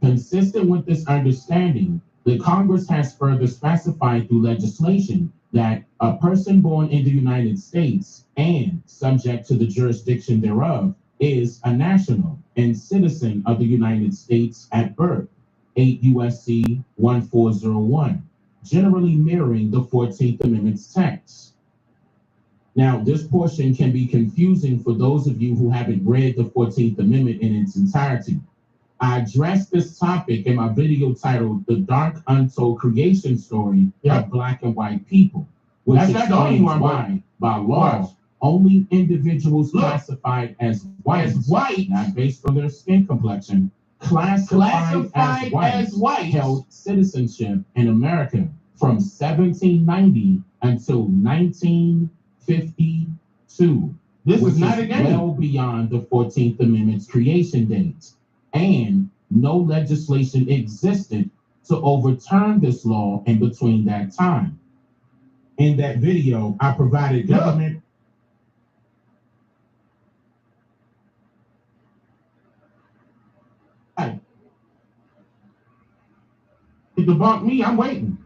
Consistent with this understanding, the Congress has further specified through legislation that a person born in the United States and subject to the jurisdiction thereof is a national and citizen of the United States at birth, 8 U.S.C. 1401, generally mirroring the 14th Amendment's text. Now, this portion can be confusing for those of you who haven't read the 14th Amendment in its entirety. I addressed this topic in my video titled The Dark Untold Creation Story of Black and White People, which explains why, by law, only individuals classified as white, not based on their skin complexion, classified as white, held citizenship in America from 1790 until 1952. This is not a game. Well beyond the 14th Amendment's creation date. And no legislation existed to overturn this law in between that time. In that video, I provided government. Hey, to debunk me, I'm waiting.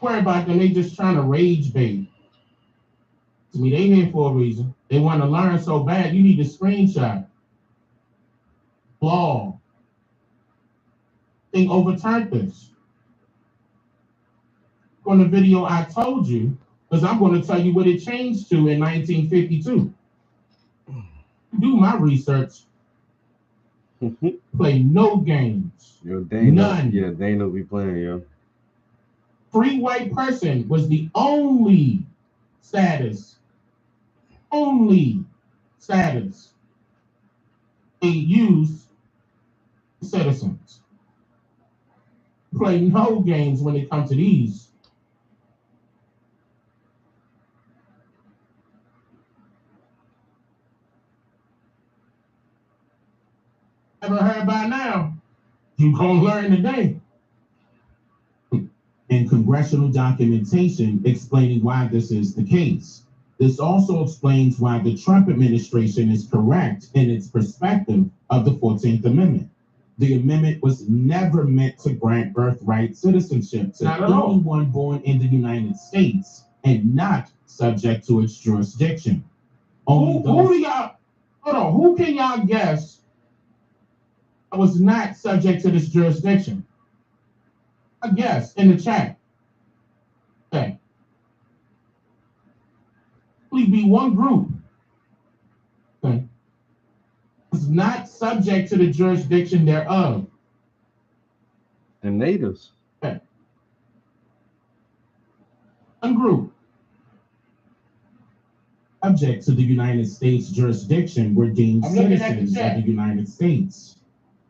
Worry about them, they just trying to rage bait. To me, they here for a reason. They want to learn so bad, you need a screenshot. Law. They overturned this. On the video I told you, because I'm going to tell you what it changed to in 1952. Do my research. Play no games. Yo, Dana, none. Yeah, Dana be playing, yo. Free white person was the only status they used citizens. Play no games when it comes to these. Ever heard by now? You gonna learn today. And congressional documentation explaining why this is the case. This also explains why the Trump administration is correct in its perspective of the 14th Amendment. The amendment was never meant to grant birthright citizenship to anyone born in the United States and not subject to its jurisdiction. Who can y'all guess was not subject to this jurisdiction? I guess in the chat. Okay. Please be one group. Okay. was not subject to the jurisdiction thereof. The natives. One group subject to the United States jurisdiction were deemed citizens of the United States.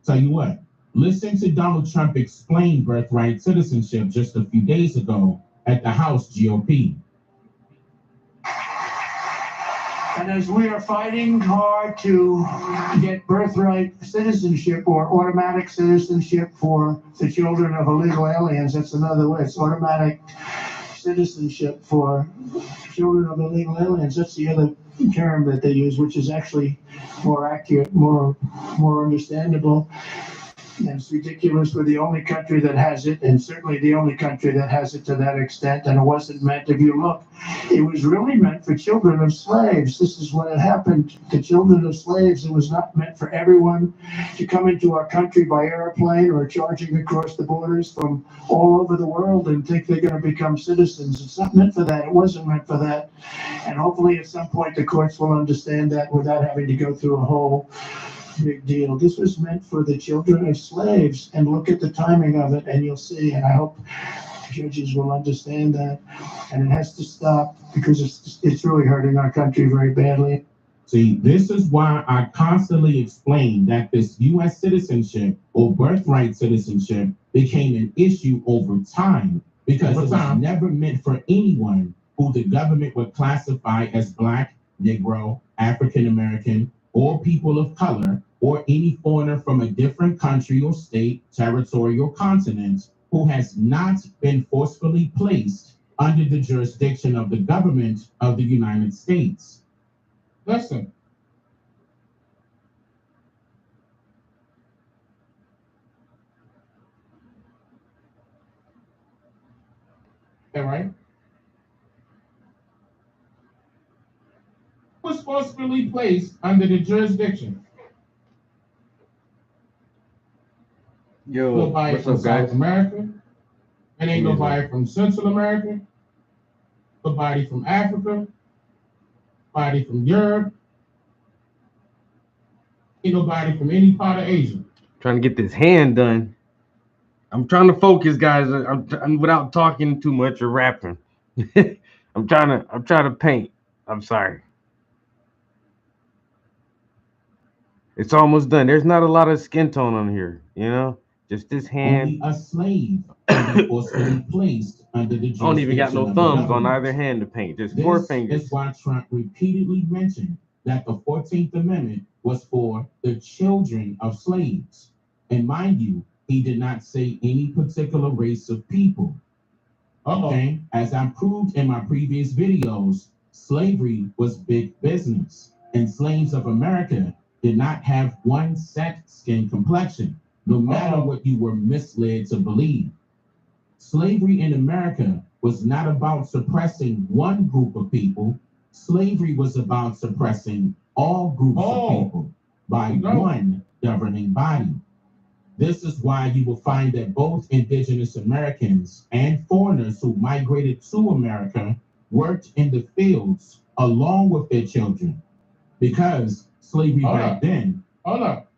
Tell you what, listen to Donald Trump explain birthright citizenship just a few days ago at the House GOP. And as we are fighting hard to get birthright citizenship or automatic citizenship for the children of illegal aliens, that's another way. It's automatic citizenship for children of illegal aliens. That's the other term that they use, which is actually more accurate, more understandable. And it's ridiculous. We're the only country that has it, and certainly the only country that has it to that extent. And it wasn't meant, if you look, it was really meant for children of slaves. This is what had happened to children of slaves. It was not meant for everyone to come into our country by airplane or charging across the borders from all over the world and think they're going to become citizens. It's not meant for that. It wasn't meant for that. And hopefully at some point the courts will understand that without having to go through a whole big deal. This was meant for the children of slaves, and look at the timing of it and you'll see, and I hope judges will understand that, and it has to stop because it's really hurting our country very badly. See, this is why I constantly explain that this U.S. citizenship or birthright citizenship became an issue over time, because it was never meant for anyone who the government would classify as Black, Negro, African American, or people of color, or any foreigner from a different country or state, territory, or continent who has not been forcefully placed under the jurisdiction of the government of the United States. Listen. All right. Was forcefully placed under the jurisdiction. Yo, Nobody what's from up, guys? South America. It ain't nobody from Central America. Nobody from Africa. Nobody from Europe. Ain't nobody from any part of Asia. Trying to get this hand done. I'm trying to focus, guys. I'm without talking too much or rapping. I'm trying to paint. I'm sorry. It's almost done. There's not a lot of skin tone on here, you know? Just this hand. Only a slave can be forcefully placed under the jurisdiction. I don't even got no of thumbs the on government. either hand to paint. Just This 4 fingers. is why Trump repeatedly mentioned that the 14th Amendment was for the children of slaves. And mind you, he did not say any particular race of people. Okay, as I proved in my previous videos, slavery was big business, and slaves of America did not have one set skin complexion, no matter what you were misled to believe. Slavery in America was not about suppressing one group of people. Slavery was about suppressing all groups of people by one governing body. This is why you will find that both indigenous Americans and foreigners who migrated to America worked in the fields along with their children, because slavery back then. Hold up.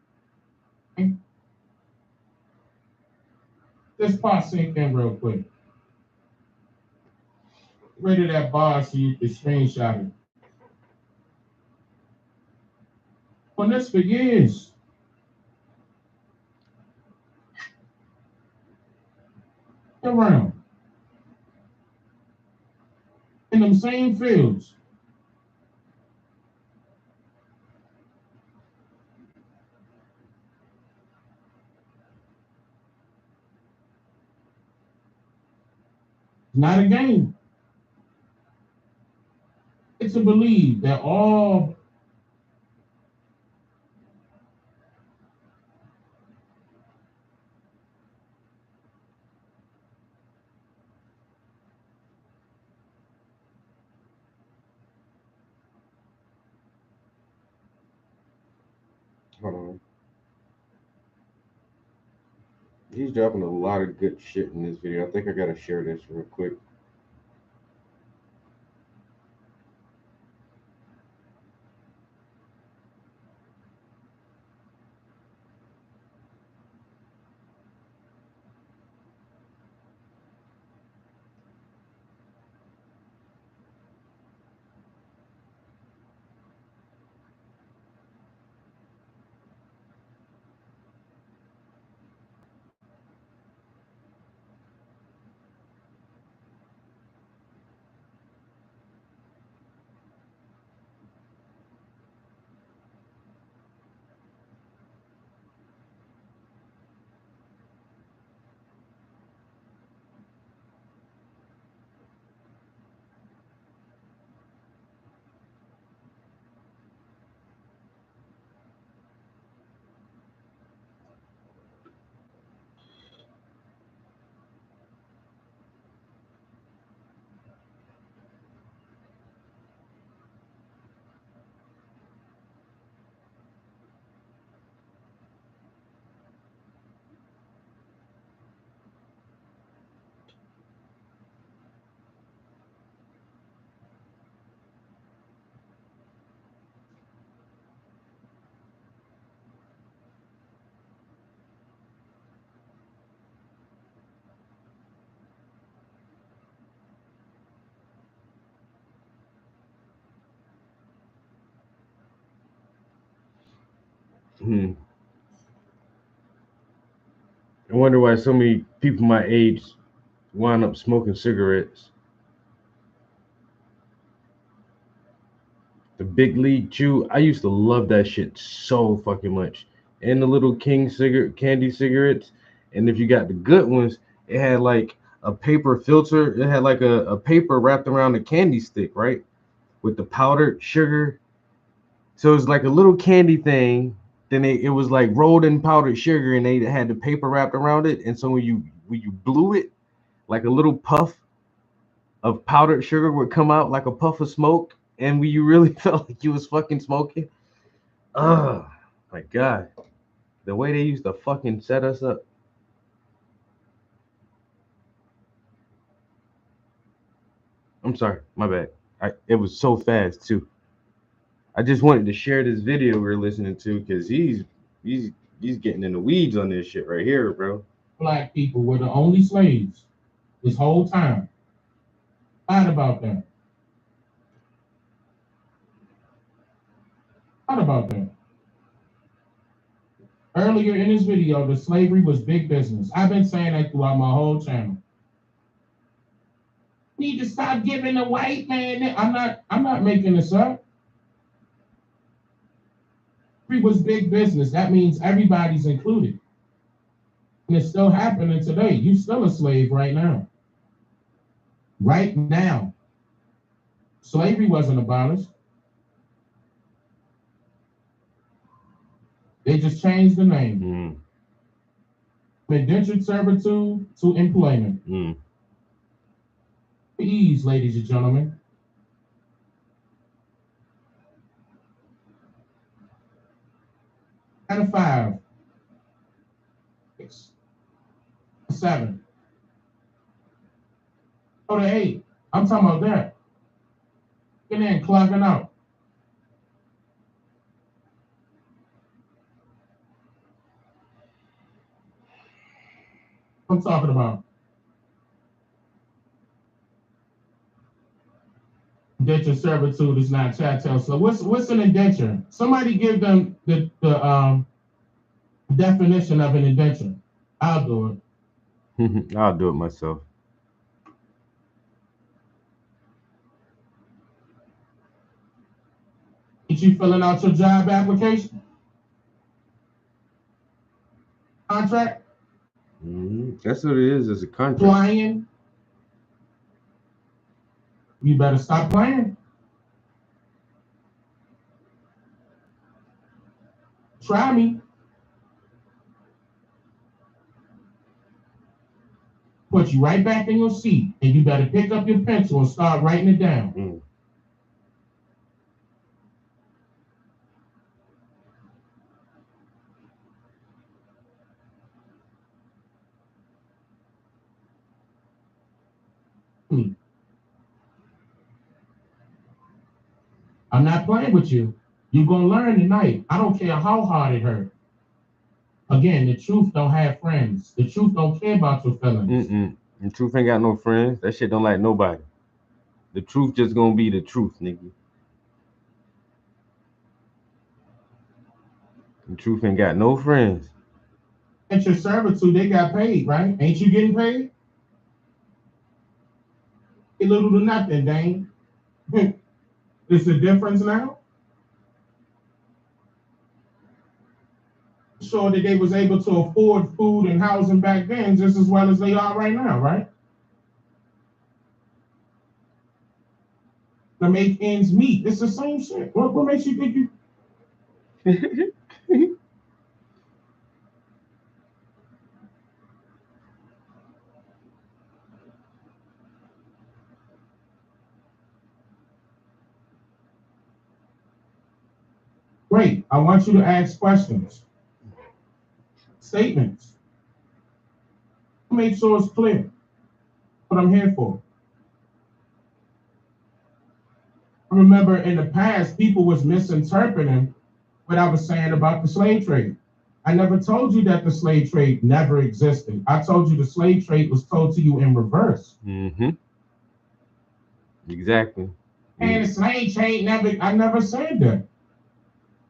This part sink in real quick. Rid of that bar so you can screenshot it. On this for years. Around in them same fields. Not a game. It's to believe that all Hold on. He's dropping a lot of good shit in this video. I think I gotta share this real quick. I wonder why so many people my age wind up smoking cigarettes. The Big League Chew, I used to love that shit so fucking much. And the little King cigarette candy cigarettes. And if you got the good ones, it had like a paper filter. It had like a paper wrapped around the candy stick, right? With the powdered sugar. So it was like a little candy thing. Then it was like rolled in powdered sugar, and they had the paper wrapped around it. And so when you blew it, like a little puff of powdered sugar would come out like a puff of smoke. And when you really felt like you was fucking smoking. Oh my God. The way they used to fucking set us up. I'm sorry, my bad. It was so fast too. I just wanted to share this video we're listening to because he's getting in the weeds on this shit right here, bro. Black people were the only slaves this whole time. Thought about that. Thought about that. Earlier in this video, the slavery was big business. I've been saying that throughout my whole channel. Need to stop giving the white man. I'm not making this up. Slavery was big business. That means everybody's included. And it's still happening today. You still a slave right now. Right now. Slavery wasn't abolished. They just changed the name. From indentured servitude to employment. Ease, ladies and gentlemen. Out of 5, 6, 7. Go to 8. I'm talking about that. Get in, clocking out. I'm talking about. Indentured servitude is not chattel. So what's an indenture? Somebody give them the definition of an indenture. I'll do it. I'll do it myself. Ain't you filling out your job application? Contract? That's what it is. It's a contract. Playing? You better stop playing. Try me. Put you right back in your seat, and you better pick up your pencil and start writing it down. I'm not playing with you. You're going to learn tonight. I don't care how hard it hurt. Again, the truth don't have friends. The truth don't care about your feelings. The truth ain't got no friends. That shit don't like nobody. The truth just going to be the truth, nigga. The truth ain't got no friends. At your servitude, they got paid, right? Ain't you getting paid? A little to nothing, Dane. Is the difference now? Sure that they was able to afford food and housing back then just as well as they are right now, right? To make ends meet. It's the same shit. What makes you think you... Great. I want you to ask questions. Statements. Make sure it's clear what I'm here for. I remember in the past, people was misinterpreting what I was saying about the slave trade. I never told you that the slave trade never existed. I told you the slave trade was told to you in reverse. Exactly. And the slave trade I never said that.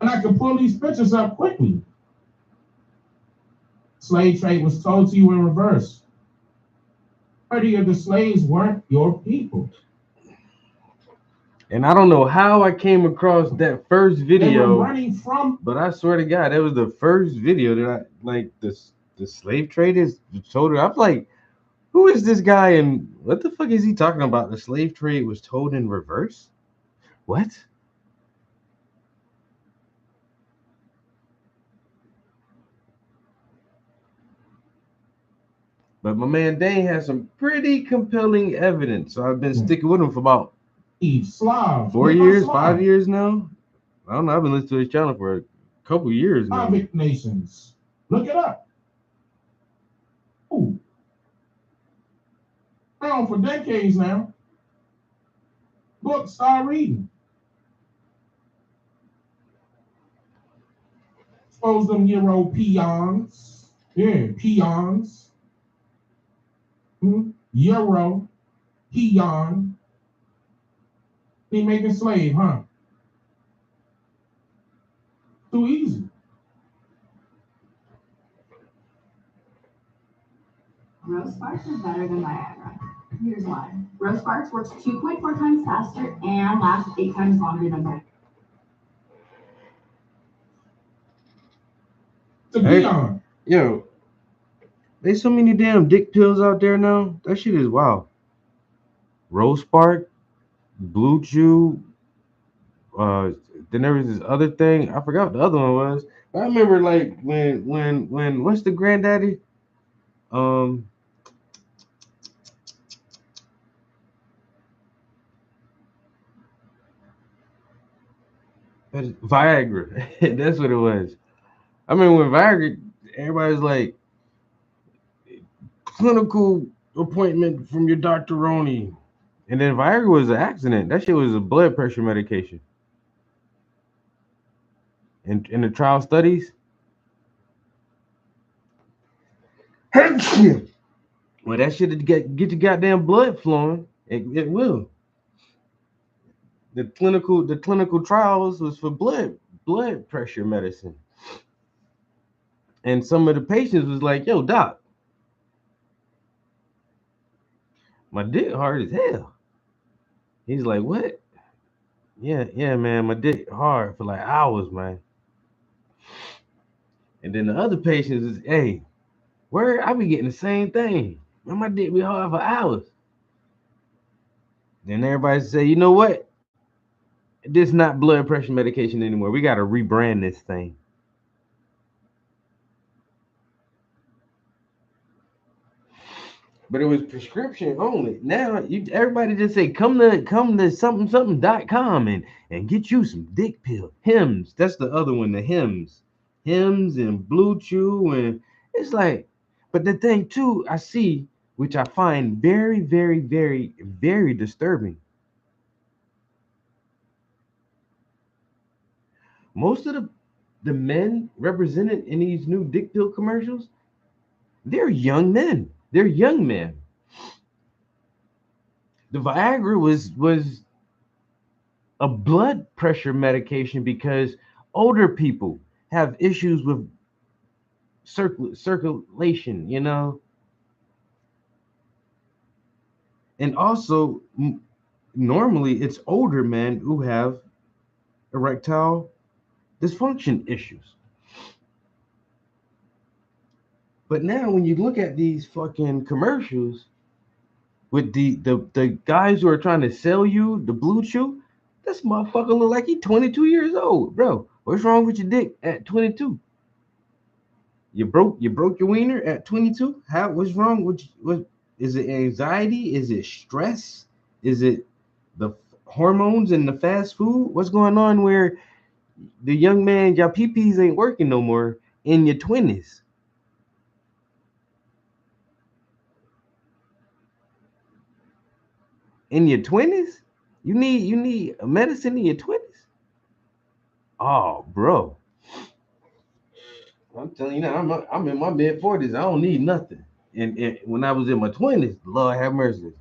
And I can pull these pictures up quickly. Slave trade was told to you in reverse. 30 of the slaves weren't your people. And I don't know how I came across that first They video, were running from. but I swear to God, that was the first video that I like. The slave traders told her. I'm like, who is this guy and what the fuck is he talking about? The slave trade was told in reverse? What? But my man Dane has some pretty compelling evidence. So I've been sticking with him for about Slav. 4 years, 5 years now. I don't know. I've been listening to his channel for a couple years now. Slavic nations. Look it up. Ooh. Been on for decades now. Book, start reading. Expose them Euro peons. Yeah, peons. Euro peon. They making slave, huh? Too easy. Rose Sparks is better than Viagra. Here's why. Rose Sparks works 2.4 times faster and lasts 8 times longer than Viagra. Hey, yo, there's so many damn dick pills out there now. That shit is wild. Rose Spark, Blue Chew, then there was this other thing. I forgot what the other one was. But I remember like when what's the granddaddy? Viagra. That's what it was. I mean, when Viagra, everybody's like, clinical appointment from your Dr. Roney. And then Viagra was an accident. That shit was a blood pressure medication. In the trial studies. Well, that shit get your goddamn blood flowing. It will. The clinical trials was for blood pressure medicine. And some of the patients was like, yo, doc, my dick hard as hell. He's like, what? Yeah, man, my dick hard for like hours, man. And then the other patients is, hey, where I be getting the same thing. Man, my dick be hard for hours. Then everybody say, you know what? This not blood pressure medication anymore. We got to rebrand this thing. But it was prescription only. Now everybody just say come to something.com and get you some dick pill. Hims. That's the other one, the Hims. Hims and Blue Chew. And it's like, but the thing too, I see, which I find very, very, very, very disturbing. Most of the men represented in these new dick pill commercials, they're young men. They're young men. The Viagra was a blood pressure medication because older people have issues with circulation, you know. And also, normally it's older men who have erectile dysfunction issues. But now when you look at these fucking commercials with the guys who are trying to sell you the Blue Chew, this motherfucker look like he's 22 years old, bro. What's wrong with your dick at 22? You broke your wiener at 22? What's wrong with what? Is it anxiety? Is it stress? Is it the hormones and the fast food? What's going on where the young man, your PPs ain't working no more in your 20s? In your 20s? You need a medicine in your 20s? Oh, bro. I'm telling you now, I'm in my mid 40s. I don't need nothing. And when I was in my 20s, Lord have mercy.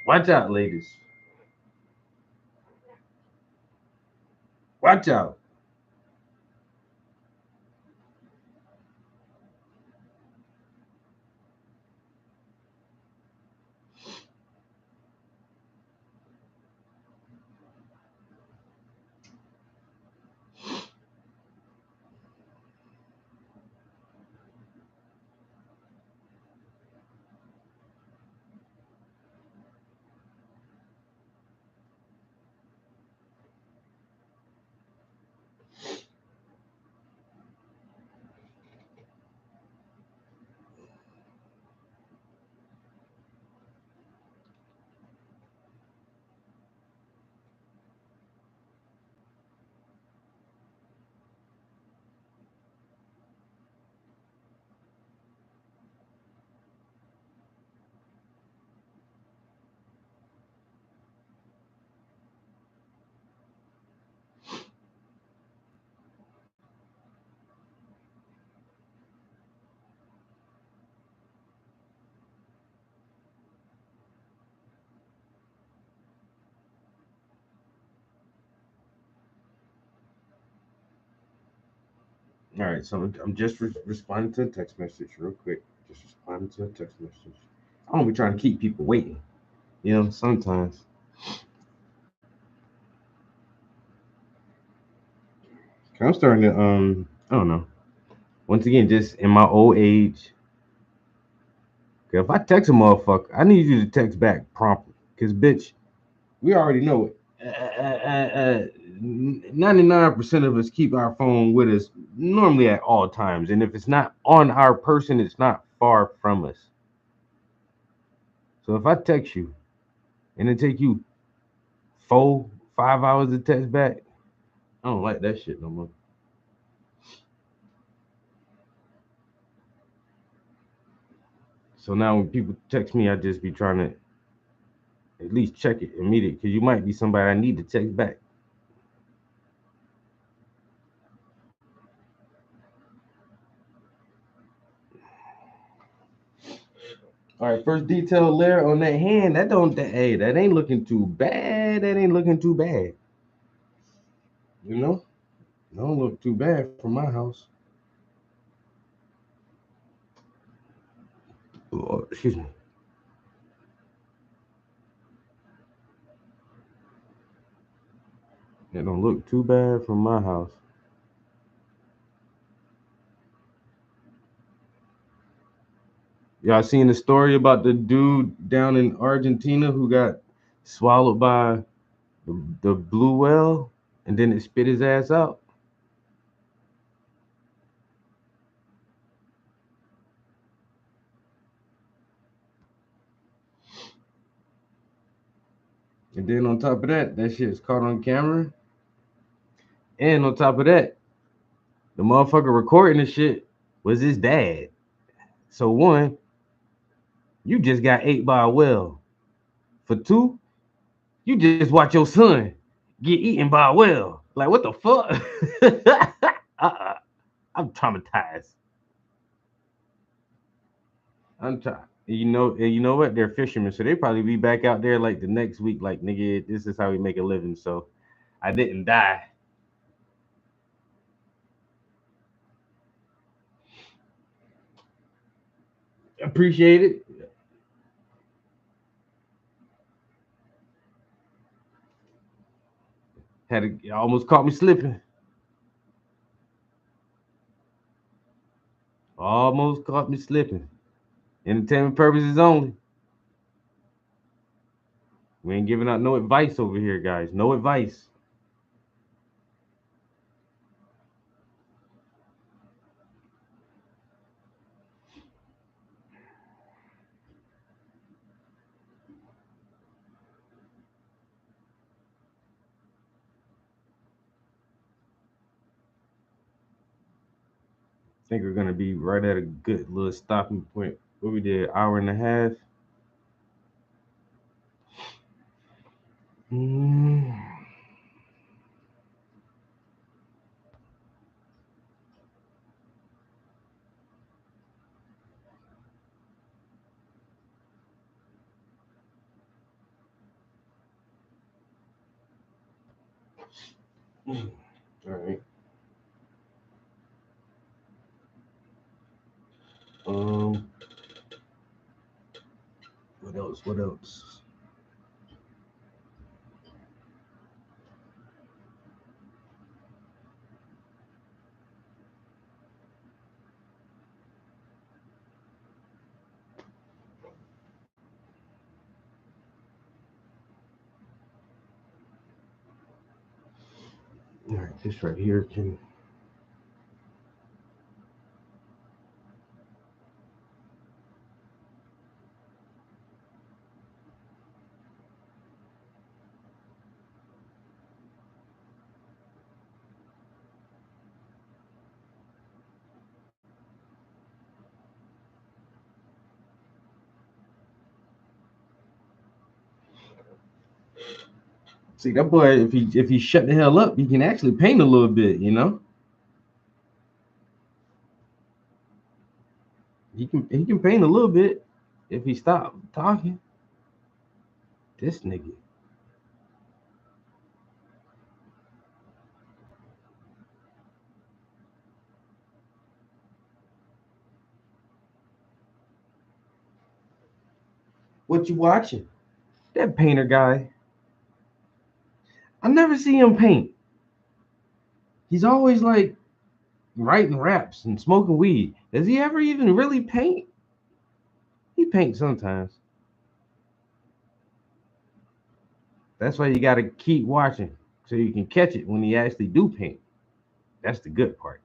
Watch out, ladies. Watch out. All right, so I'm just responding to a text message real quick. Just responding to a text message. I don't be trying to keep people waiting. You know, sometimes. I'm starting to I don't know. Once again, just in my old age, if I text a motherfucker, I need you to text back promptly. Cause bitch, we already know it. 99% of us keep our phone with us normally at all times. And if it's not on our person, it's not far from us. So if I text you and it take you 4-5 hours to text back, I don't like that shit no more. So now when people text me, I just be trying to at least check it immediately because you might be somebody I need to text back. All right, first detail layer on that hand. That ain't looking too bad. That ain't looking too bad. You know, don't look too bad for my house. Oh, excuse me. It don't look too bad from my house. Y'all seen the story about the dude down in Argentina who got swallowed by the blue whale and then it spit his ass out? And then on top of that, that shit's caught on camera. And on top of that, the motherfucker recording the shit was his dad. So one, you just got ate by a whale. For two, you just watch your son get eaten by a whale. Like what the fuck? I'm traumatized. I'm tired. You know what? They're fishermen, so they probably be back out there like the next week. Like nigga, this is how we make a living. So I didn't die. Appreciate it. Almost caught me slipping. Almost caught me slipping. Entertainment purposes only. We ain't giving out no advice over here, guys. No advice. I think we're gonna be right at a good little stopping point. What we did, hour and a half. Mm. All right. What else? What else? All right, this right here can. See that boy, if he shut the hell up, he can actually paint a little bit, you know. He can paint a little bit if he stop talking. This nigga. What you watching? That painter guy. I never see him paint. He's always like writing raps and smoking weed. Does he ever even really paint? He paints sometimes. That's why you got to keep watching so you can catch it when he actually do paint. That's the good part.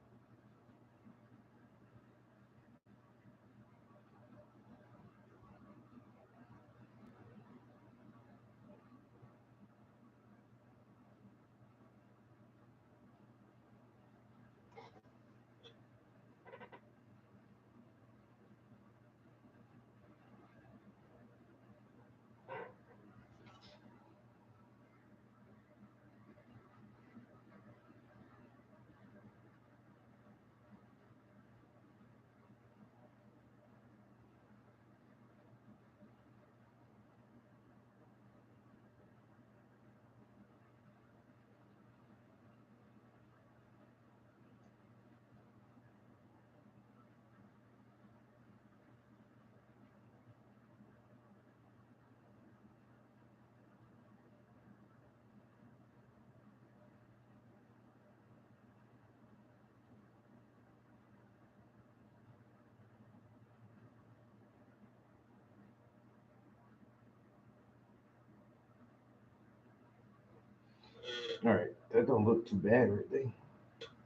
All right, that don't look too bad right there.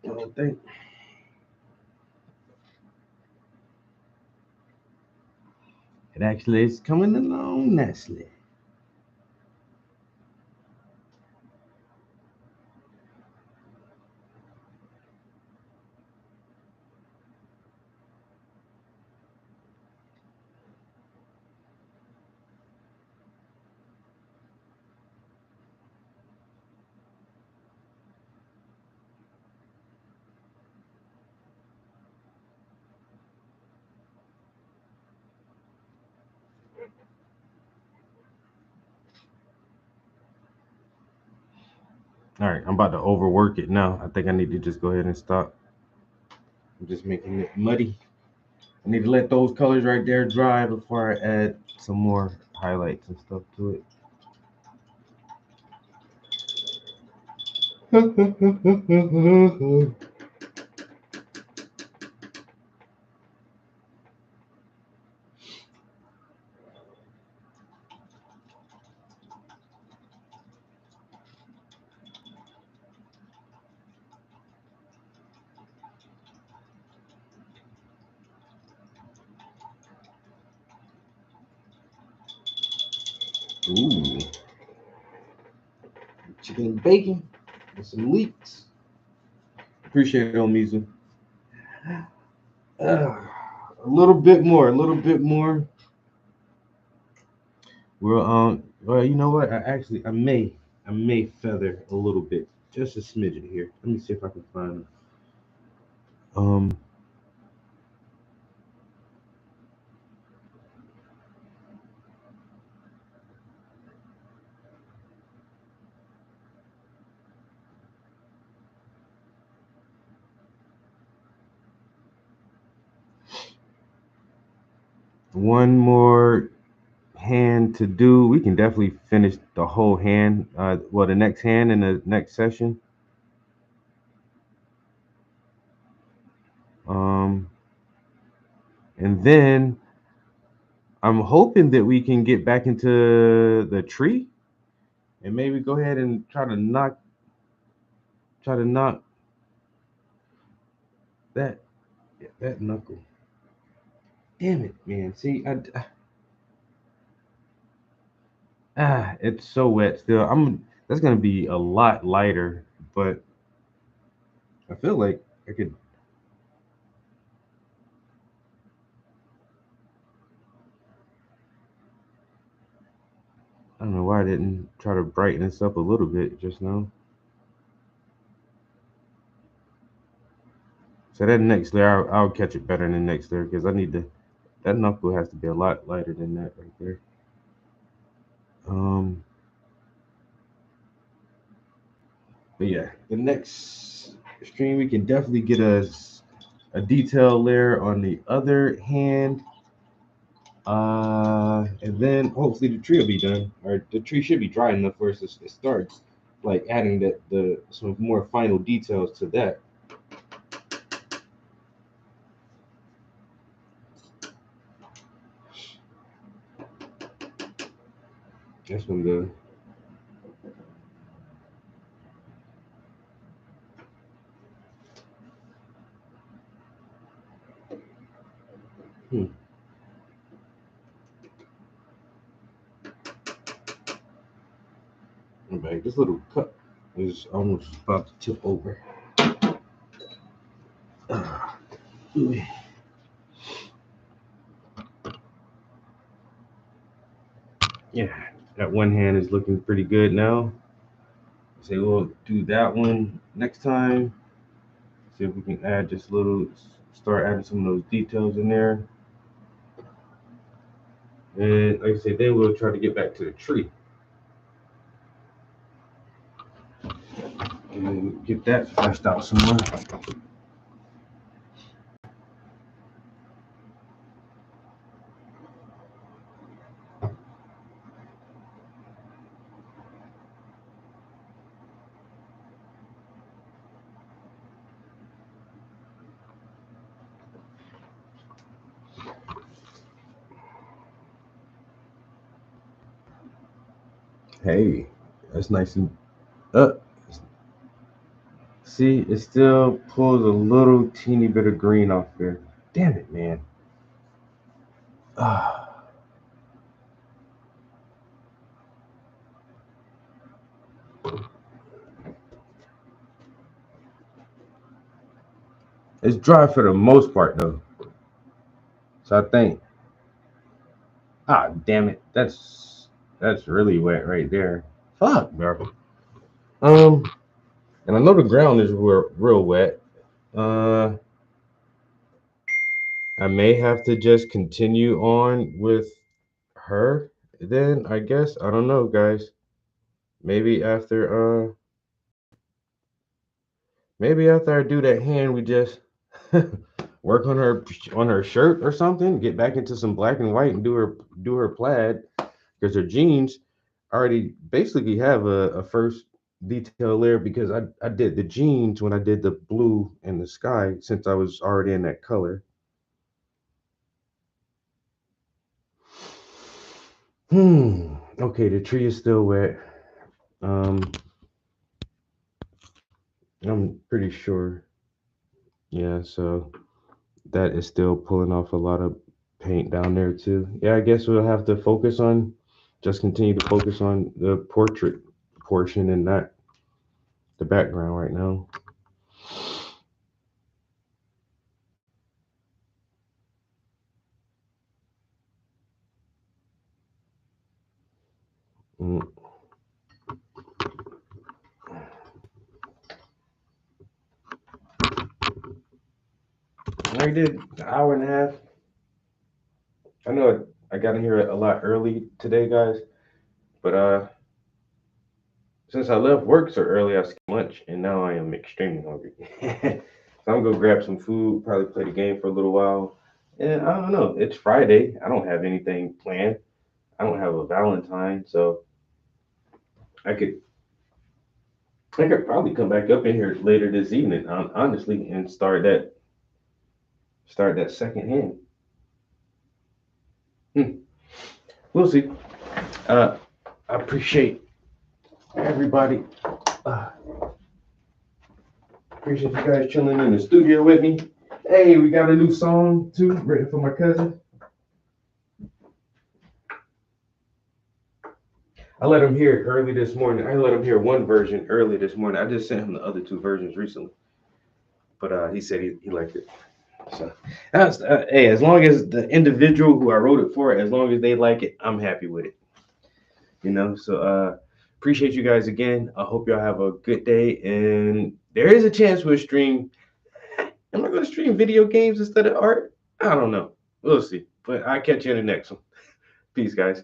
I don't think. It actually is coming along nicely. All right, I'm about to overwork it now. I think I need to just go ahead and stop. I'm just making it muddy. I need to let those colors right there dry before I add some more highlights and stuff to it. Ooh. Chicken and bacon with some leeks. Appreciate it, Omizu. A little bit more. Well, you know what? I may feather a little bit, just a smidgen here. Let me see if I can find one more hand to do. We can definitely finish the whole hand. The next hand in the next session. And then I'm hoping that we can get back into the tree and maybe go ahead and try to knock that knuckle. Damn it, man. See, it's so wet still. That's gonna be a lot lighter, but I feel like I could. I don't know why I didn't try to brighten this up a little bit just now. So that next layer, I'll catch it better in the next layer because that knuckle has to be a lot lighter than that right there. But yeah, the next stream we can definitely get a detail layer on the other hand. And then hopefully the tree will be done, or the tree should be dry enough for us to start like adding some more final details to that. That's when the Like this little cup is almost about to tip over. Yeah, that one hand is looking pretty good now. So we'll do that one next time. See if we can add just a little, start adding some of those details in there. And like I said, then we'll try to get back to the tree. And get that fleshed out some more. Hey, that's nice and up. See, it still pulls a little teeny bit of green off there. Damn it, man. It's dry for the most part though. So I think, damn it, that's really wet right there. Fuck, bro. And I know the ground is real wet. I may have to just continue on with her then, I guess. I don't know, guys. Maybe after I do that hand, we just work on her shirt or something, get back into some black and white and do her plaid, because her jeans already basically have a first detail layer, because I did the jeans when I did the blue and the sky, since I was already in that color. Okay, the tree is still wet. I'm pretty sure. Yeah, so that is still pulling off a lot of paint down there too. Yeah, I guess we'll have to continue to focus on the portrait portion and not the background right now. I did an hour and a half. I know I got in here a lot early today, guys, but since I left work so early, I skipped lunch, and now I am extremely hungry. So I'm gonna go grab some food, probably play the game for a little while. And I don't know, it's Friday. I don't have anything planned. I don't have a Valentine, so I could probably come back up in here later this evening, honestly, and start that second hand. We'll see. I appreciate everybody. Appreciate you guys chilling in the studio with me. Hey, we got a new song too, written for my cousin. I let him hear it early this morning. I let him hear one version early this morning. I just sent him the other two versions recently, but he said he liked it. So, hey, as long as the individual who I wrote it for, as long as they like it, I'm happy with it. You know, so appreciate you guys again. I hope y'all have a good day, and there is a chance we'll stream. Am I going to stream video games instead of art? I don't know. We'll see. But I'll catch you in the next one. Peace, guys.